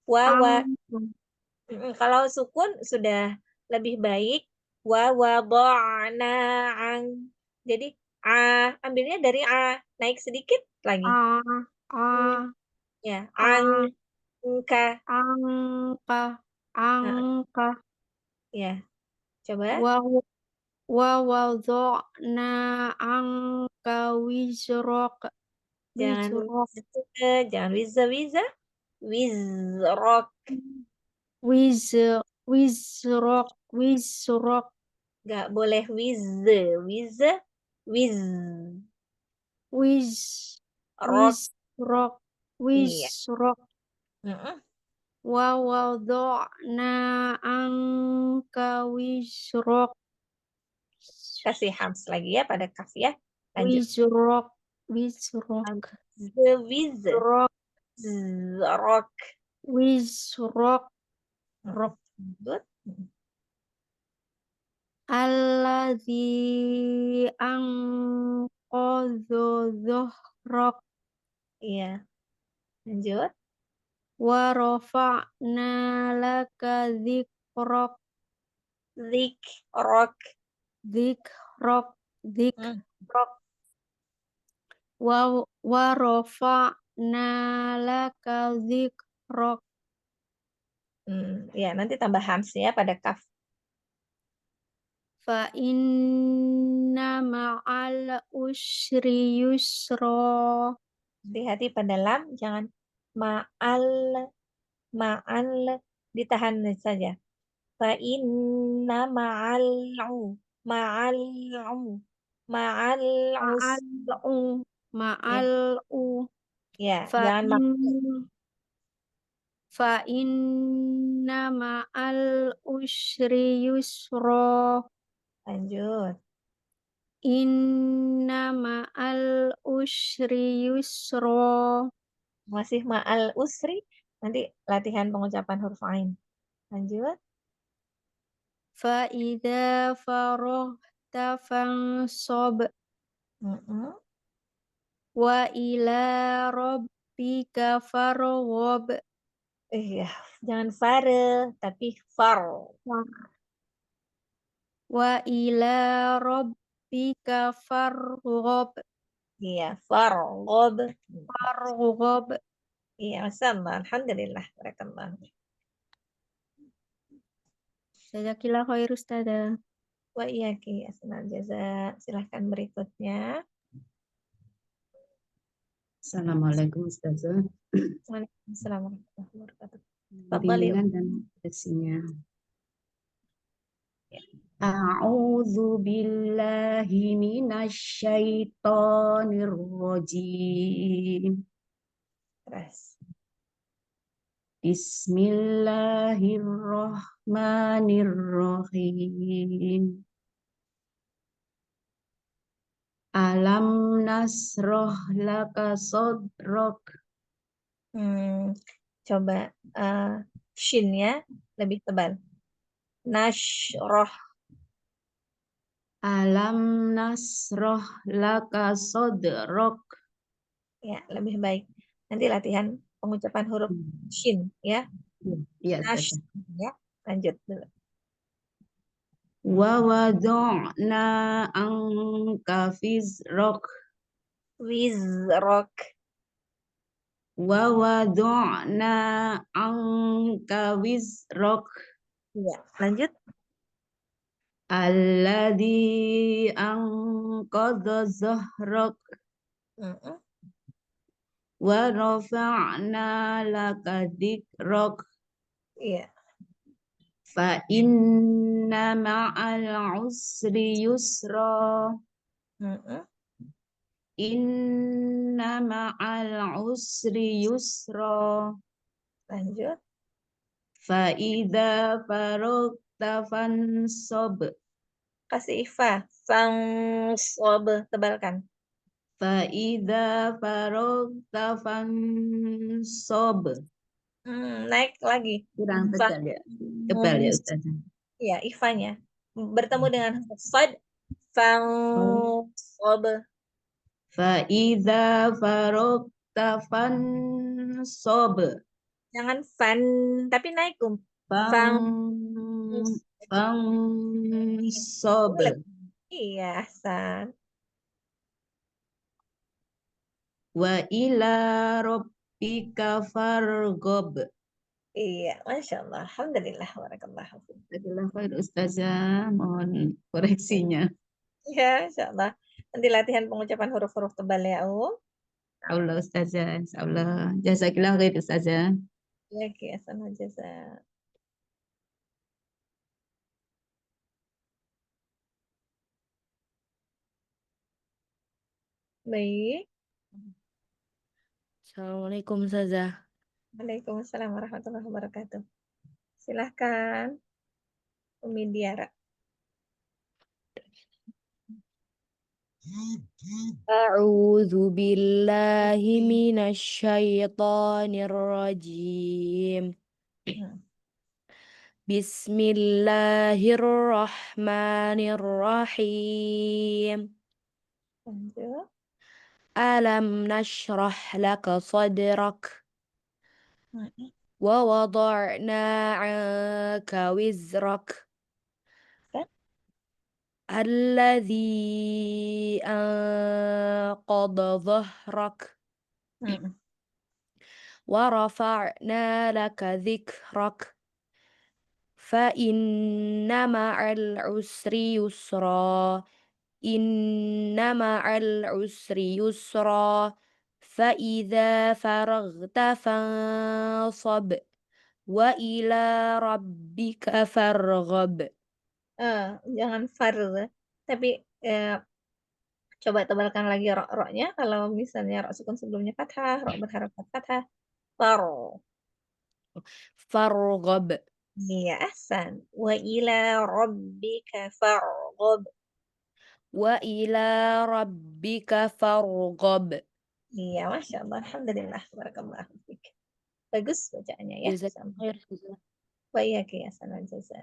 wawa. Kalau sukun sudah lebih baik wawada'na ang. Jadi ambilnya dari a, naik sedikit lagi. Ya, angka. Angka. Ya, coba. Wa wada'na anka wizrok. Jangan wiza. Wizrok. Wizrok. Nggak boleh wiz. Rok. Wizrok. Iya. wa wada'na anka wizrok Kasih hams lagi ya pada kaf ya. Lanjut. wizrok wizrok Wiz. wizrok Rok. wizrok Rok. Good. alladzi anqadha dhuhrak Iya. Lanjut. wa rafa'na laka dzikrak Rok. dzikrak Hmm. dzikrak wa rafa'na laka dzikrak Ya, nanti tambah hams ya pada kaf. fa inna ma'al usri yusra Hati-hati pada lam, jangan ma'al ditahan saja. Fa inna ma'al us. ma'al u Ya, fa jangan in fa inna ma'al usri yusra lanjut. inna ma'al usri yusra Masih ma'al usri, nanti latihan pengucapan huruf ain. Lanjut. fa idza faraghta fansab Mm-mm. wa ila rabbika farghab Iya, jangan fare, tapi far. wa ila rabbika farghab Iya, fargob. farghab Iya, sama. Alhamdulillah. Barakallah. Jazakillah khair Ustazah. Wa iyaki asnal jaza. Silahkan berikutnya. Assalamualaikum Ustazah. Waalaikumsalam warahmatullahi wabarakatuh. Tafadhali. Bimbingan dan redaksinya. A'udzu billahi minasy syaithanir rajim. Terus. Bismillahirrahmanirrahim. Alam nasroh laka sodrok. Coba shin-nya lebih tebal. Nashroh. Alam nasroh laka sodrok. Ya, lebih baik. Nanti latihan pengucapan huruf shin ya. Iya, Nash Ustazah. ya. Lanjut dulu. Wa wada'na anka fizrok. Wizrok. Wa wada'na anka wizrok. Ya, lanjut. Alladzi anqadha zahrok. Mm-mm. Wa rafa'na laka dzikrok. Iya. Fa inna ma'al usri yusra. Mm-mm. Inna ma'al usri yusra. Lanjut. Fa idza faragta fansab. Kasih ifa. Fangsob. Tebalkan. Fa idza faragta fansab. Naik lagi. Kurang Fa. tebal ya. Tebal ya Ustazah. Iya, ifanya. Bertemu dengan huruf sad. Fangsob. Fa idza faragta fansab. Jangan fan, tapi naik Fang Fang. fansab. Iya, Ahsan. Wa ila rabbika farghab. Iya, Masya Allah. Alhamdulillah. Barakallahu fiik. Jazakallah khair Ustazah. Mohon koreksinya. Ya, Insya Allah. Nanti latihan pengucapan huruf-huruf tebal ya, Allah Ustazah. Insyaallah. Jazakallah khair Ustazah. Ya, kiasan jaza. Baik. Assalamualaikum Ustazah. Waalaikumsalam warahmatullahi wabarakatuh. Silahkan, Umi Diara. A'udzu billahi minasyaitonir rajim. Bismillahirrahmanirrahim. Lanjut. Alam nashrah laka sadrak Mm-mm. wa wada'na 'anka wizrak Kan? alladzi anqadha dhahrak Mm-mm. wa rafa'na laka dhikrak fa inna ma'al usri yusra inna ma'al usri yusra fa idza faraghta fansab wa ila rabbika farghab. Jangan far, tapi coba tebalkan lagi ro-nya. Kalau misalnya ro sukun sebelumnya fathah, ro berharokat fathah, far. Farghab. Iya, ahsan. Wa ila rabbika farghab. Wa ila rabbika farghab. Iya, Masya Allah. Alhamdulillah. Barakallahu fiik. Bagus bacaannya ya. Jazakallahu khair. Wa iyyaki ya sanal jaza.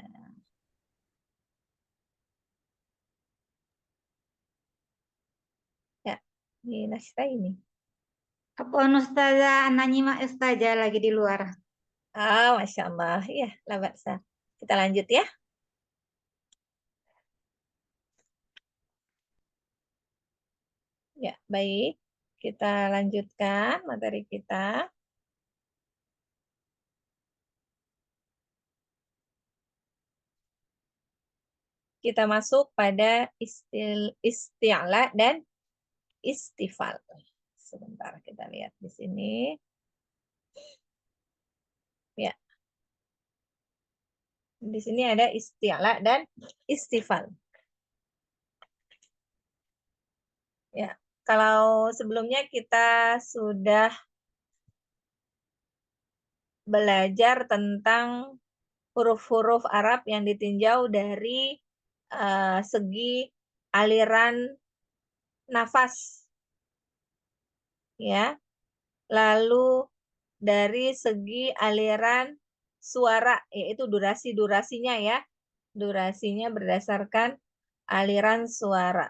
Ya, ini Nasra ini. Apa Ustazah Ana nyimak Ustazah lagi di luar. Masya Allah. Ya, la ba'sa. Kita lanjut ya. Ya, baik. Kita lanjutkan materi kita. Kita masuk pada isti'la dan istifal. Sebentar kita lihat di sini. Ya. Di sini ada isti'la dan istifal. Ya. Kalau sebelumnya kita sudah belajar tentang huruf-huruf Arab yang ditinjau dari segi aliran nafas, ya. Lalu dari segi aliran suara, yaitu durasinya ya, durasinya berdasarkan aliran suara.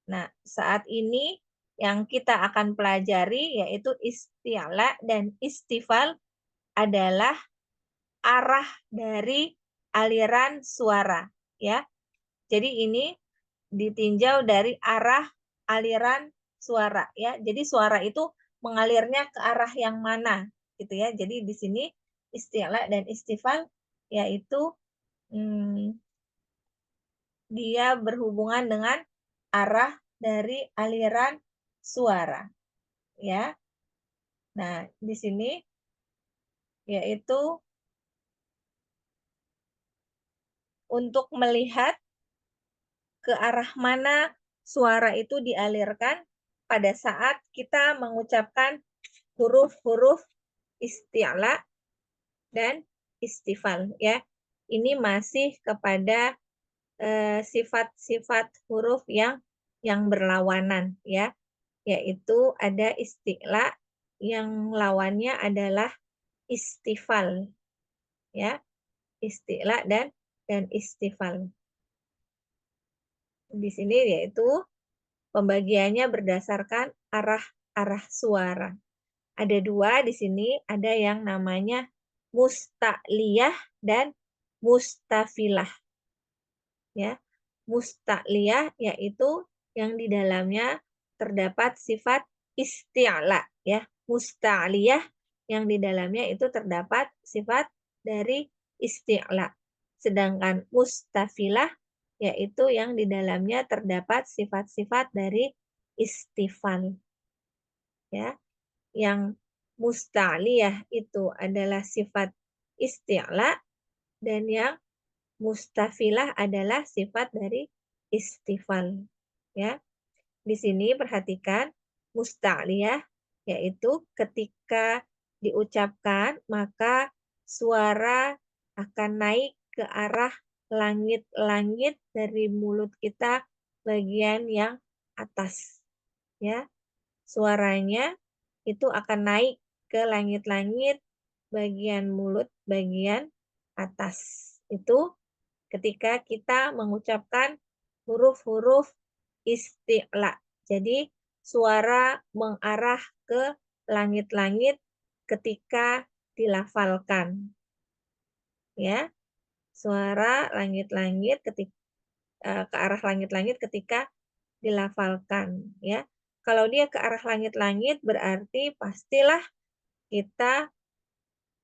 Nah, saat ini yang kita akan pelajari yaitu isti'la dan istifal adalah arah dari aliran suara, ya. Jadi ini ditinjau dari arah aliran suara, ya. Jadi suara itu mengalirnya ke arah yang mana, gitu ya. Jadi di sini isti'la dan istifal yaitu dia berhubungan dengan arah dari aliran suara, ya. Nah, di sini yaitu untuk melihat ke arah mana suara itu dialirkan pada saat kita mengucapkan huruf-huruf isti'la dan istifal, ya. Ini masih kepada sifat-sifat huruf yang berlawanan, ya. Yaitu ada isti'la yang lawannya adalah istifal, ya. Isti'la dan istifal. Di sini yaitu pembagiannya berdasarkan arah suara. Ada dua di sini, ada yang namanya musta'liyah dan mustafilah. Ya, musta'liyah yaitu yang di dalamnya terdapat sifat isti'la, ya. Musta'liyah yang di dalamnya itu terdapat sifat dari isti'la. Sedangkan mustafilah yaitu yang di dalamnya terdapat sifat-sifat dari istifal. Ya. Yang musta'liyah itu adalah sifat isti'la dan yang mustafilah adalah sifat dari istifal. Ya. Di sini perhatikan musta'liyah yaitu ketika diucapkan, maka suara akan naik ke arah langit-langit dari mulut kita bagian yang atas. Ya, suaranya itu akan naik ke langit-langit bagian mulut bagian atas. Itu ketika kita mengucapkan huruf-huruf isti'la. Jadi suara mengarah ke langit-langit ketika dilafalkan. Ya, suara langit-langit ketika ke arah langit-langit ketika dilafalkan, ya. Kalau dia ke arah langit-langit berarti pastilah kita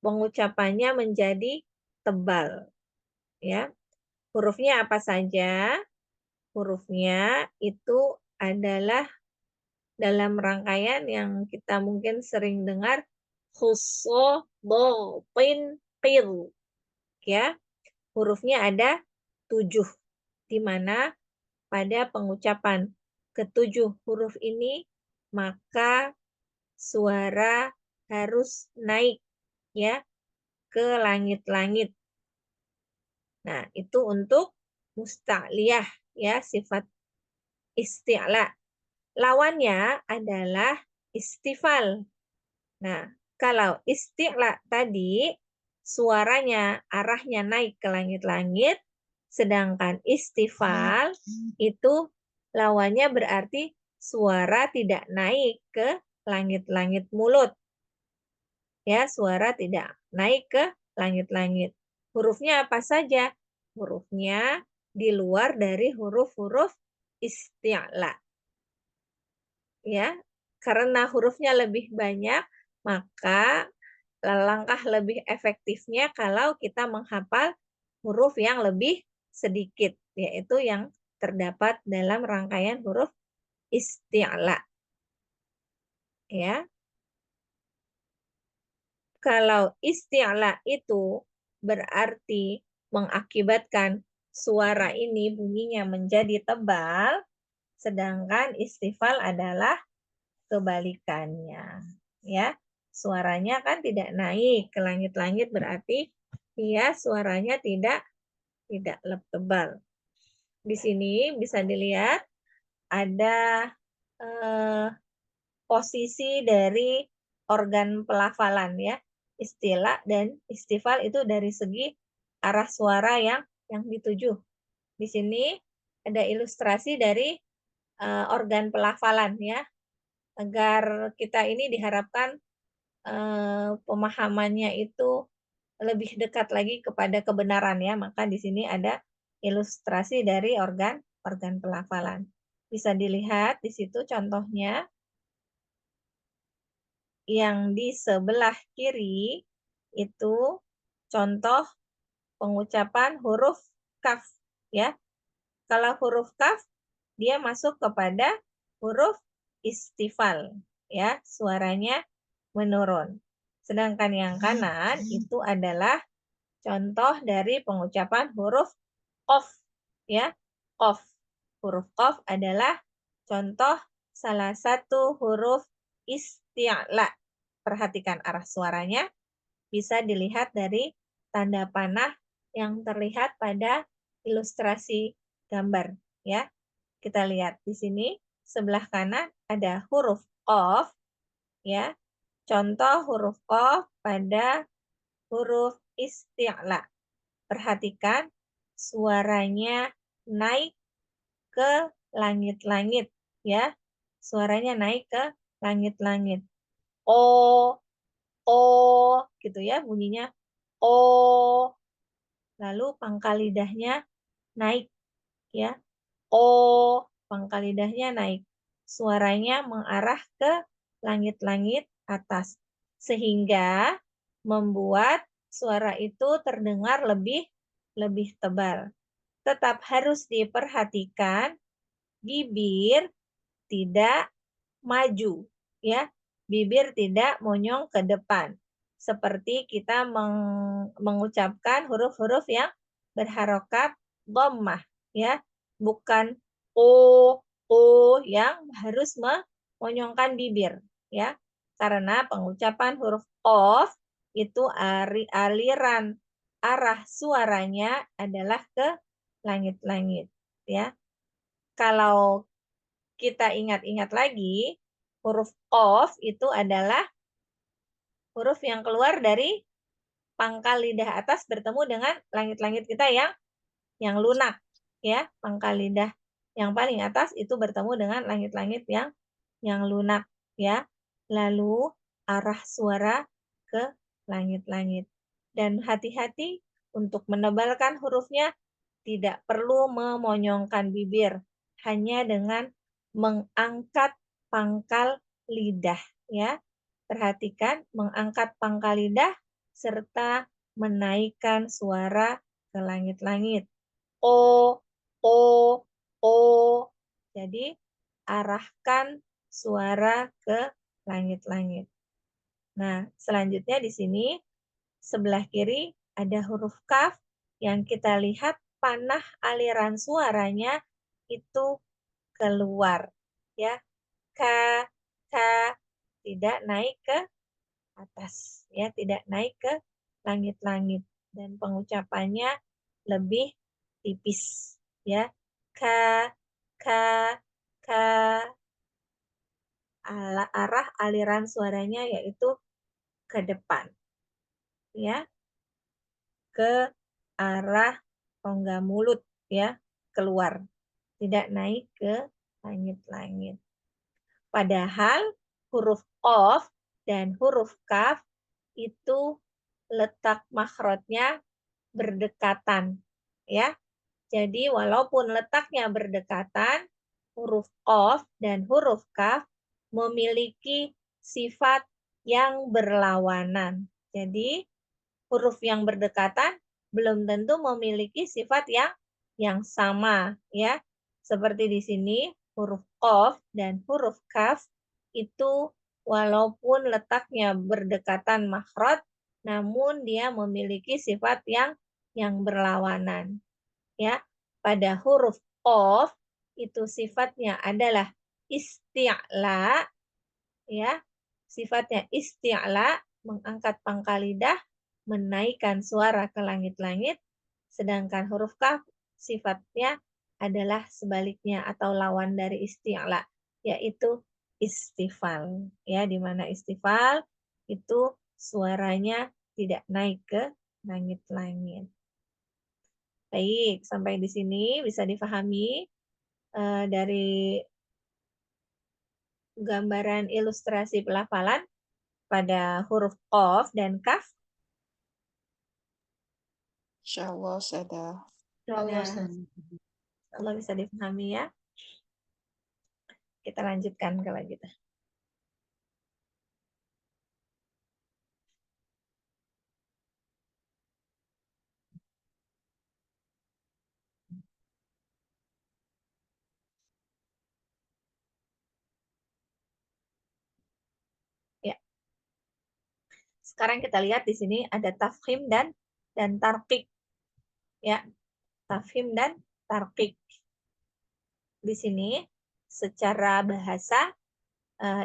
pengucapannya menjadi tebal, ya. Hurufnya apa saja? Hurufnya itu adalah dalam rangkaian yang kita mungkin sering dengar khusso, do, pin, qil. Ya, hurufnya ada 7, di mana pada pengucapan ketujuh huruf ini maka suara harus naik ya ke langit-langit. Nah, itu untuk musta'liyah ya, sifat isti'la. Lawannya adalah istifal. Nah, kalau isti'la tadi suaranya arahnya naik ke langit-langit, sedangkan istifal itu lawannya berarti suara tidak naik ke langit-langit mulut. Ya, suara tidak naik ke langit-langit. Hurufnya apa saja? Hurufnya di luar dari huruf-huruf isti'la. Ya, karena hurufnya lebih banyak, maka langkah lebih efektifnya kalau kita menghafal huruf yang lebih sedikit, yaitu yang terdapat dalam rangkaian huruf isti'la. Ya. Kalau isti'la itu berarti mengakibatkan suara ini bunyinya menjadi tebal, sedangkan istifal adalah kebalikannya. Ya, suaranya kan tidak naik ke langit-langit berarti dia suaranya tidak tebal. Di sini bisa dilihat ada posisi dari organ pelafalan ya. Isti'la dan istifal itu dari segi arah suara yang dituju. Di sini ada ilustrasi dari organ pelafalan ya. Agar kita ini diharapkan pemahamannya itu lebih dekat lagi kepada kebenaran ya, maka di sini ada ilustrasi dari organ pelafalan. Bisa dilihat di situ contohnya yang di sebelah kiri itu contoh pengucapan huruf kaf ya. Kalau huruf kaf dia masuk kepada huruf istifal ya, suaranya menurun. Sedangkan yang kanan itu adalah contoh dari pengucapan huruf qaf ya. Qaf. Huruf qaf adalah contoh salah satu huruf isti'la. Perhatikan arah suaranya bisa dilihat dari tanda panah yang terlihat pada ilustrasi gambar ya. Kita lihat di sini sebelah kanan ada huruf qaf ya. Contoh huruf qaf pada huruf isti'la. Perhatikan suaranya naik ke langit-langit ya. Suaranya naik ke langit-langit. O gitu ya bunyinya. O. Lalu pangkal lidahnya naik ya. O, pangkal lidahnya naik. Suaranya mengarah ke langit-langit atas. Sehingga membuat suara itu terdengar lebih tebal. Tetap harus diperhatikan bibir tidak maju ya. Bibir tidak monyong ke depan. Seperti kita mengucapkan huruf-huruf yang berharokat dhammah ya. Bukan o yang harus memonyongkan bibir ya. Karena pengucapan huruf qaf itu aliran arah suaranya adalah ke langit-langit, ya. Kalau kita ingat-ingat lagi, huruf qaf itu adalah huruf yang keluar dari pangkal lidah atas bertemu dengan langit-langit kita yang lunak, ya. Pangkal lidah yang paling atas itu bertemu dengan langit-langit yang lunak, ya. Lalu arah suara ke langit-langit. Dan hati-hati untuk menebalkan hurufnya, tidak perlu memonyongkan bibir, hanya dengan mengangkat pangkal lidah, ya. Perhatikan mengangkat pangkal lidah serta menaikkan suara ke langit-langit. O, o, o. Jadi arahkan suara ke langit-langit. Nah, selanjutnya di sini sebelah kiri ada huruf kaf yang kita lihat panah aliran suaranya itu keluar, ya. Ka, ka, tidak naik ke atas, ya, tidak naik ke langit-langit, dan pengucapannya lebih tipis, ya. Ka, ka, ka. Arah aliran suaranya yaitu ke depan, ya, ke arah rongga mulut, ya, keluar, tidak naik ke langit-langit. Padahal huruf qaf dan huruf kaf itu letak makhrajnya berdekatan, ya. Jadi walaupun letaknya berdekatan, huruf qaf dan huruf kaf memiliki sifat yang berlawanan. Jadi huruf yang berdekatan belum tentu memiliki sifat yang sama, ya. Seperti di sini huruf qaf dan huruf kaf itu walaupun letaknya berdekatan makhraj, namun dia memiliki sifat yang berlawanan, ya. Pada huruf qaf itu sifatnya adalah isti'la, ya. Sifatnya isti'la, mengangkat pangkal lidah, menaikkan suara ke langit-langit, sedangkan huruf kaf sifatnya adalah sebaliknya atau lawan dari isti'la, yaitu istifal, ya, di mana istifal itu suaranya tidak naik ke langit-langit. Baik, sampai di sini bisa difahami dari gambaran ilustrasi pelafalan pada huruf qaf dan kaf. Insyaallah, Ustazah. Allah bisa difahami, ya. Kita lanjutkan kalau gitu. Ya. Sekarang kita lihat di sini ada tafkhim dan tarqiq. Ya. Tafkhim dan tarqiq. Di sini secara bahasa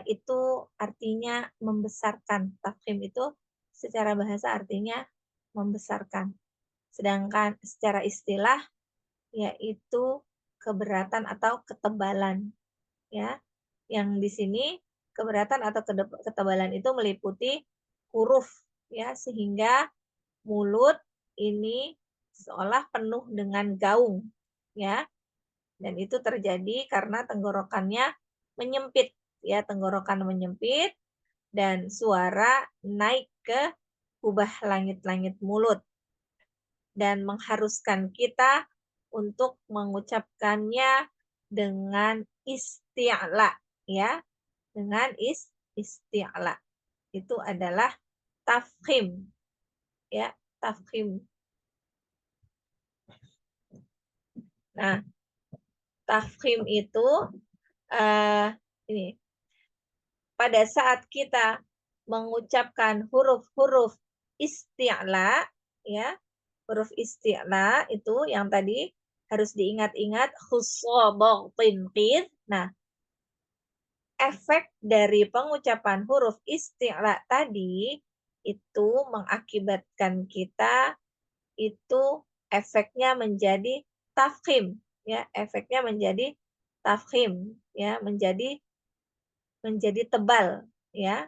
itu artinya membesarkan. Tafkhim itu secara bahasa artinya membesarkan. Sedangkan secara istilah yaitu keberatan atau ketebalan, ya. Yang di sini keberatan atau ketebalan itu meliputi huruf, ya, sehingga mulut ini seolah penuh dengan gaung, ya. Dan itu terjadi karena tenggorokannya menyempit, ya, tenggorokan menyempit dan suara naik ke kubah langit-langit mulut dan mengharuskan kita untuk mengucapkannya dengan isti'la, ya. Dengan isti'la. Itu adalah tafkhim, ya, tafkhim. Nah, tafkhim itu ini pada saat kita mengucapkan huruf-huruf isti'la, ya, huruf isti'la itu yang tadi harus diingat-ingat khussabatin qid. Nah, efek dari pengucapan huruf isti'la tadi itu mengakibatkan kita itu efeknya menjadi tafkhim, ya, efeknya menjadi tafkhim, ya, menjadi tebal, ya.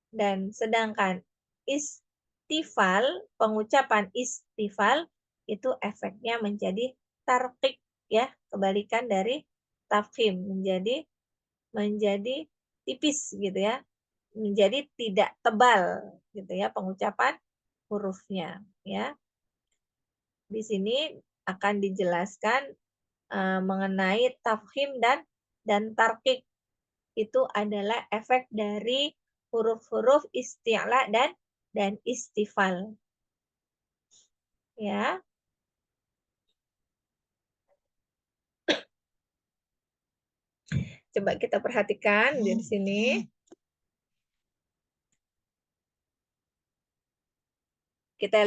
Dan sedangkan istifal, pengucapan istifal itu efeknya menjadi tarqiq, ya, kebalikan dari tafkhim, menjadi tipis gitu ya, menjadi tidak tebal gitu ya pengucapan hurufnya, ya. Di sini akan dijelaskan mengenai tafkhim dan tarqiq. Itu adalah efek dari huruf-huruf isti'la dan istifal. Ya. Coba kita perhatikan di sini. Kita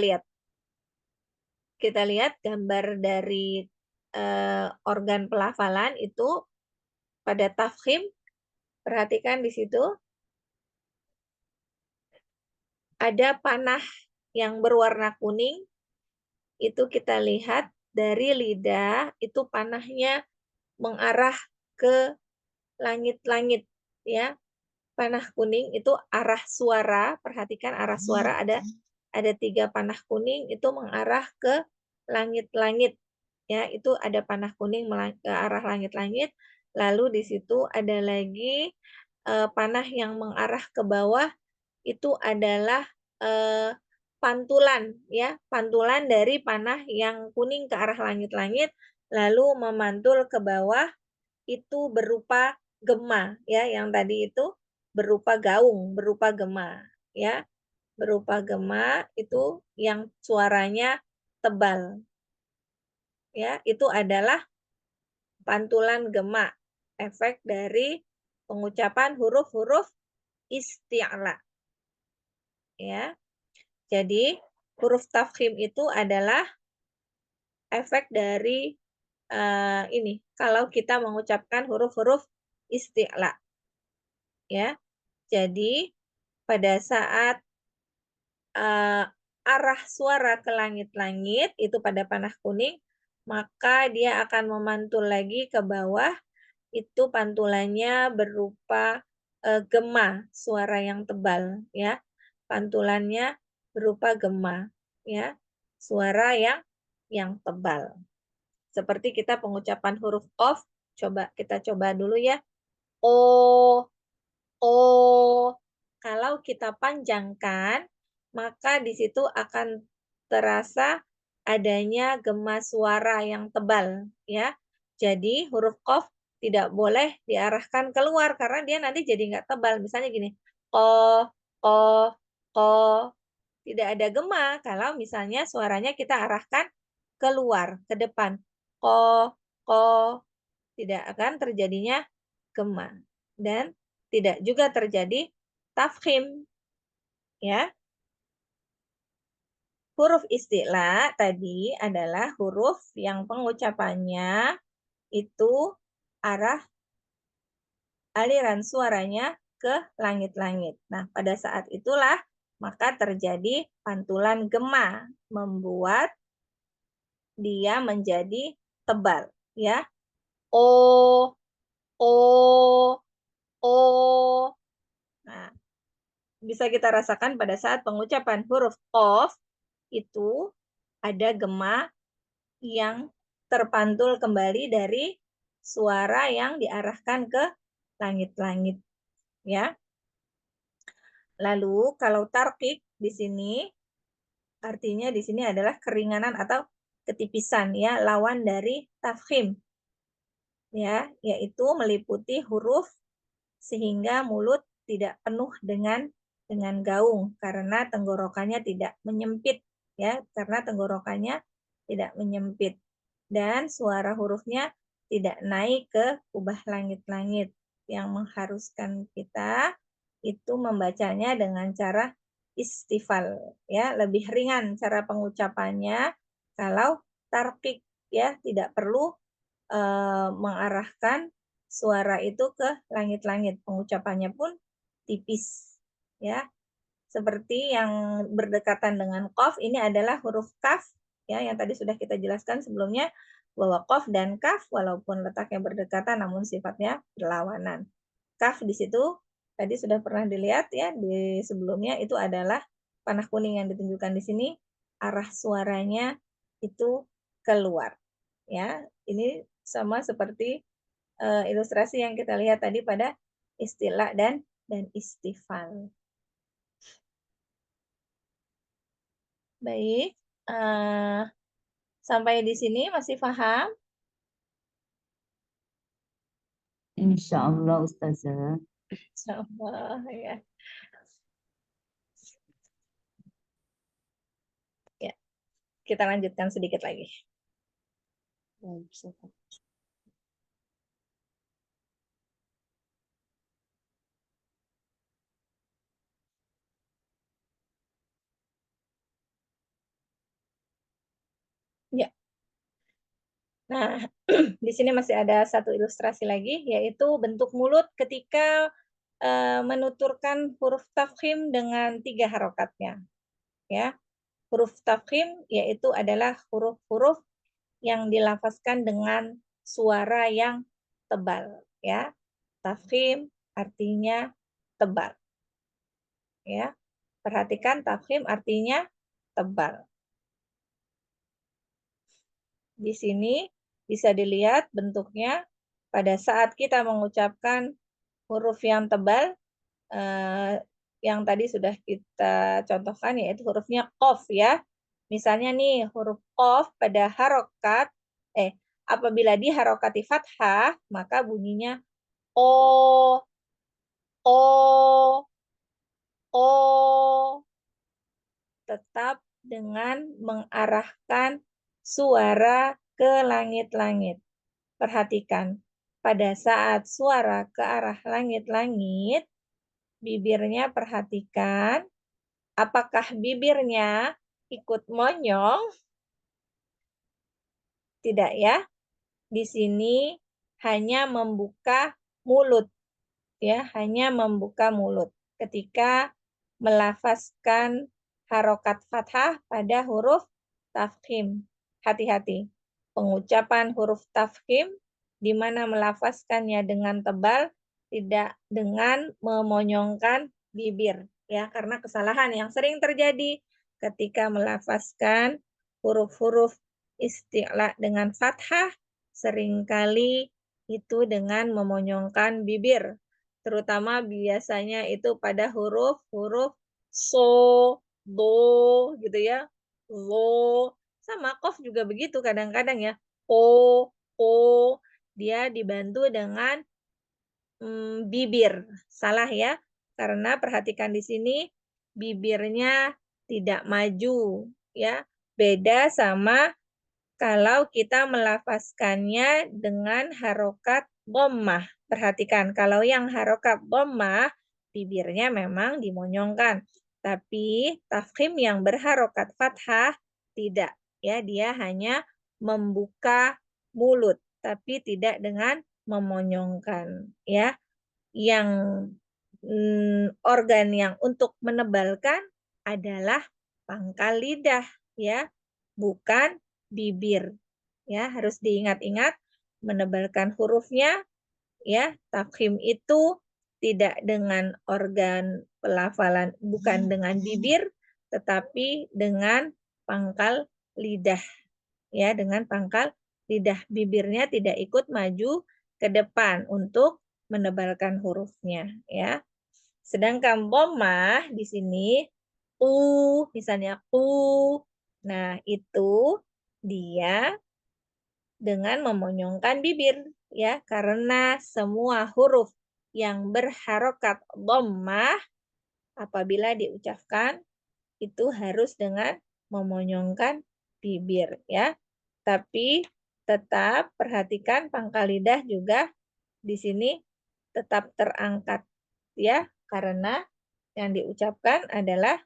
lihat gambar dari organ pelafalan itu pada tafkhim. Perhatikan di situ ada panah yang berwarna kuning. Itu kita lihat dari lidah, itu panahnya mengarah ke langit-langit, ya. Panah kuning itu arah suara. Perhatikan arah suara, ada 3 panah kuning itu mengarah ke langit-langit, ya. Itu ada panah kuning ke arah langit-langit. Lalu di situ ada lagi panah yang mengarah ke bawah, itu adalah pantulan, ya, pantulan dari panah yang kuning ke arah langit-langit lalu memantul ke bawah, itu berupa gema, ya, yang tadi itu berupa gaung, berupa gema, ya. Berupa gema itu yang suaranya tebal. Ya, itu adalah pantulan gema, efek dari pengucapan huruf-huruf isti'la. Ya. Jadi, huruf tafkhim itu adalah efek dari ini, kalau kita mengucapkan huruf-huruf isti'la. Ya. Jadi, pada saat arah suara ke langit-langit, itu pada panah kuning, maka dia akan memantul lagi ke bawah, itu pantulannya berupa gema, suara yang tebal, ya. Pantulannya berupa gema, ya. Suara yang tebal. Seperti kita pengucapan huruf qaf, kita coba dulu ya. O. Kalau kita panjangkan, maka di situ akan terasa adanya gema suara yang tebal, ya. Jadi huruf qaf tidak boleh diarahkan keluar karena dia nanti jadi nggak tebal. Misalnya gini, ko, tidak ada gema kalau misalnya suaranya kita arahkan keluar, ke depan. Ko, tidak akan terjadinya gema. Dan tidak juga terjadi tafkhim. Ya. Huruf isti'la tadi adalah huruf yang pengucapannya itu arah aliran suaranya ke langit-langit. Nah, pada saat itulah maka terjadi pantulan gema, membuat dia menjadi tebal, ya. O. Nah, bisa kita rasakan pada saat pengucapan huruf qaf itu ada gema yang terpantul kembali dari suara yang diarahkan ke langit-langit, ya. Lalu kalau tarqiq di sini artinya di sini adalah keringanan atau ketipisan, ya, lawan dari tafkhim. Ya, yaitu meliputi huruf sehingga mulut tidak penuh dengan gaung karena tenggorokannya tidak menyempit, ya, karena tenggorokannya tidak menyempit dan suara hurufnya tidak naik ke kubah langit-langit yang mengharuskan kita itu membacanya dengan cara istifal, ya, lebih ringan cara pengucapannya. Kalau tarqiq, ya, tidak perlu mengarahkan suara itu ke langit-langit, pengucapannya pun tipis, ya. seperti yang berdekatan dengan qaf ini adalah huruf kaf ya, yang tadi sudah kita jelaskan sebelumnya bahwa qaf dan kaf walaupun letaknya berdekatan namun sifatnya berlawanan. Kaf di situ tadi sudah pernah dilihat ya di sebelumnya, itu adalah panah kuning yang ditunjukkan di sini, arah suaranya itu keluar ya. Ini sama seperti ilustrasi yang kita lihat tadi pada istilah dan istifal. Baik, sampai di sini masih paham? Insya Allah Ustazah. Insyaallah ya. Ya, kita lanjutkan sedikit lagi. Baik, Ustazah. Ya. Nah, di sini masih ada satu ilustrasi lagi, yaitu bentuk mulut ketika menuturkan huruf tafkhim dengan 3 harokatnya. Ya, huruf tafkhim yaitu adalah huruf-huruf yang dilafazkan dengan suara yang tebal. Ya, tafkhim artinya tebal. Ya, perhatikan tafkhim artinya tebal. Di sini bisa dilihat bentuknya pada saat kita mengucapkan huruf yang tebal, yang tadi sudah kita contohkan yaitu hurufnya qaf ya. Misalnya nih huruf qaf pada harokat, apabila diharokati fathah maka bunyinya o, tetap dengan mengarahkan suara ke langit-langit. Perhatikan, pada saat suara ke arah langit-langit, bibirnya perhatikan, apakah bibirnya ikut monyong? Tidak ya. Di sini hanya membuka mulut. Ya, hanya membuka mulut ketika melafazkan harokat fathah pada huruf tafkhim. Hati-hati. Pengucapan huruf tafkhim di mana melafazkannya dengan tebal, tidak dengan memonyongkan bibir ya, karena kesalahan yang sering terjadi ketika melafazkan huruf-huruf isti'la dengan fathah seringkali itu dengan memonyongkan bibir, terutama biasanya itu pada huruf-huruf so, do gitu ya, lo, sama qaf juga begitu kadang-kadang ya, o, dia dibantu dengan bibir. Salah ya, karena perhatikan di sini bibirnya tidak maju ya. Beda sama kalau kita melafazkannya dengan harokat dhammah. Perhatikan, kalau yang harokat dhammah, bibirnya memang dimonyongkan. Tapi tafkhim yang berharokat fathah, tidak. Ya, dia hanya membuka mulut, tapi tidak dengan memonyongkan. Ya, yang organ yang untuk menebalkan adalah pangkal lidah, ya, bukan bibir. Ya, harus diingat-ingat menebalkan hurufnya ya. Tafkhim itu tidak dengan organ pelafalan, bukan dengan bibir, tetapi dengan pangkal lidah. Ya, dengan pangkal lidah. Bibirnya tidak ikut maju ke depan untuk menebalkan hurufnya ya. Sedangkan dhammah di sini misalnya nah itu dia dengan memonyongkan bibir ya, karena semua huruf yang berharokat dhammah apabila diucapkan itu harus dengan memonyongkan bibir ya. Tapi tetap perhatikan pangkal lidah juga di sini tetap terangkat ya, karena yang diucapkan adalah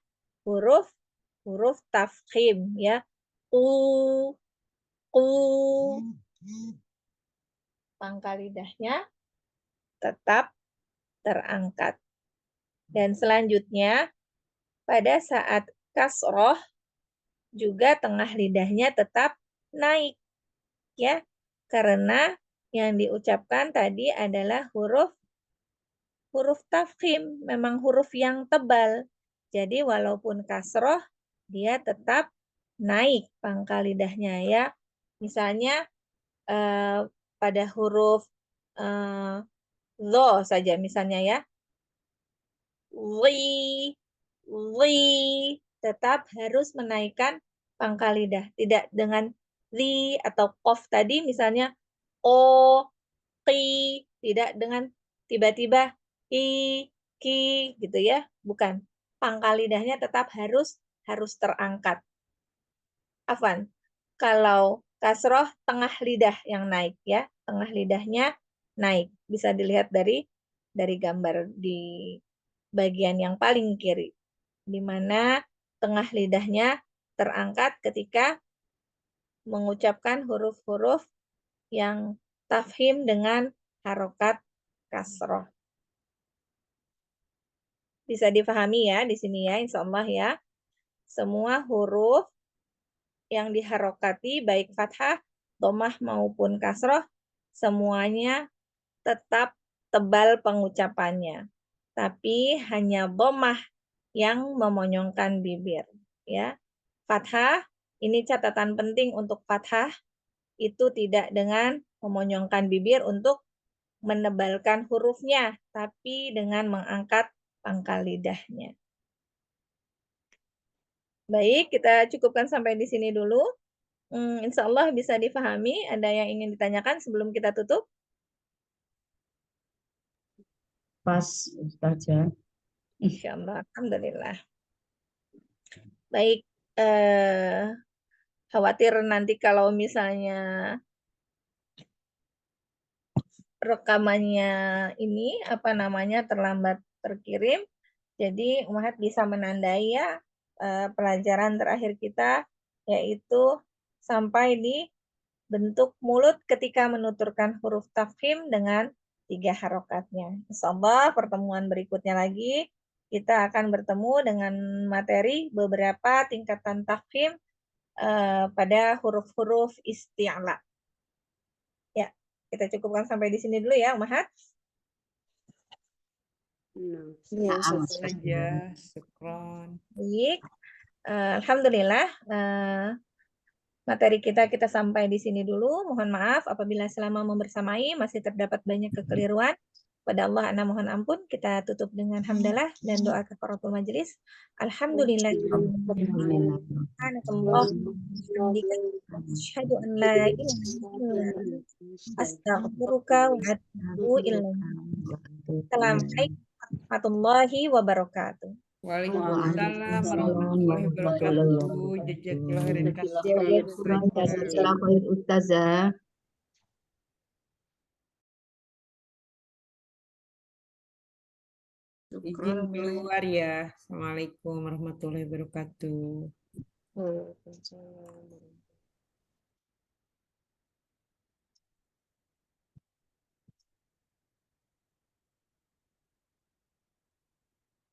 huruf tafkhim ya. Pangkal lidahnya tetap terangkat. Dan selanjutnya pada saat kasroh juga tengah lidahnya tetap naik, ya, karena yang diucapkan tadi adalah huruf tafkhim, memang huruf yang tebal. Jadi walaupun kasroh, dia tetap naik pangkal lidahnya, ya. Misalnya pada huruf dho saja misalnya, ya. Wi, tetap harus menaikkan pangkal lidah. Tidak dengan zi atau qaf tadi misalnya o, qi, tidak dengan tiba-tiba ki gitu, ya. Bukan. Pangkal lidahnya tetap harus terangkat. Afwan. Kalau kasroh tengah lidah yang naik, ya. Tengah lidahnya naik. Bisa dilihat dari gambar di bagian yang paling kiri, di mana tengah lidahnya terangkat ketika mengucapkan huruf-huruf yang tafhim dengan harokat kasroh. Bisa difahami ya di sini, ya, insya Allah, ya. Semua huruf yang diharokati baik fathah, dhammah maupun kasroh, semuanya tetap tebal pengucapannya. Tapi hanya dhammah yang memonyongkan bibir, ya. Fathah, ini catatan penting untuk fathah, itu tidak dengan memonyongkan bibir untuk menebalkan hurufnya, tapi dengan mengangkat pangkal lidahnya. Baik, kita cukupkan sampai di sini dulu. Insya Allah bisa difahami. Ada yang ingin ditanyakan sebelum kita tutup? Pas, Ustazah. Insya Allah, alhamdulillah. Baik, khawatir nanti kalau misalnya rekamannya ini terlambat terkirim, jadi Umahat bisa menandai, ya, pelajaran terakhir kita, yaitu sampai di bentuk mulut ketika menuturkan huruf tafkhim dengan 3 harokatnya. Insyaallah pertemuan berikutnya lagi kita akan bertemu dengan materi beberapa tingkatan tafkhim pada huruf-huruf isti'la. Ya, kita cukupkan sampai di sini dulu, ya, Umahat. Iya, Saja, Ustazah. syukron. Baik, alhamdulillah, materi kita sampai di sini dulu. Mohon maaf apabila selama membersamai masih terdapat banyak kekeliruan. Pada Allah ana mohon ampun. Kita tutup dengan hamdalah dan doa kafaratul majelis. Alhamdulillah. Asyhadu an la ilaha illa anta astaghfiruka wa atubu ilaik. Assalamualaikum warahmatullahi wabarakatuh. Waalaikumsalam warahmatullahi wabarakatuh. Jazakallahu khairan katsiran, Ustazah. Jazakallahu khair, Ustazah. Izin keluar, ya. Assalamualaikum warahmatullahi wabarakatuh. Waalaikumsalam.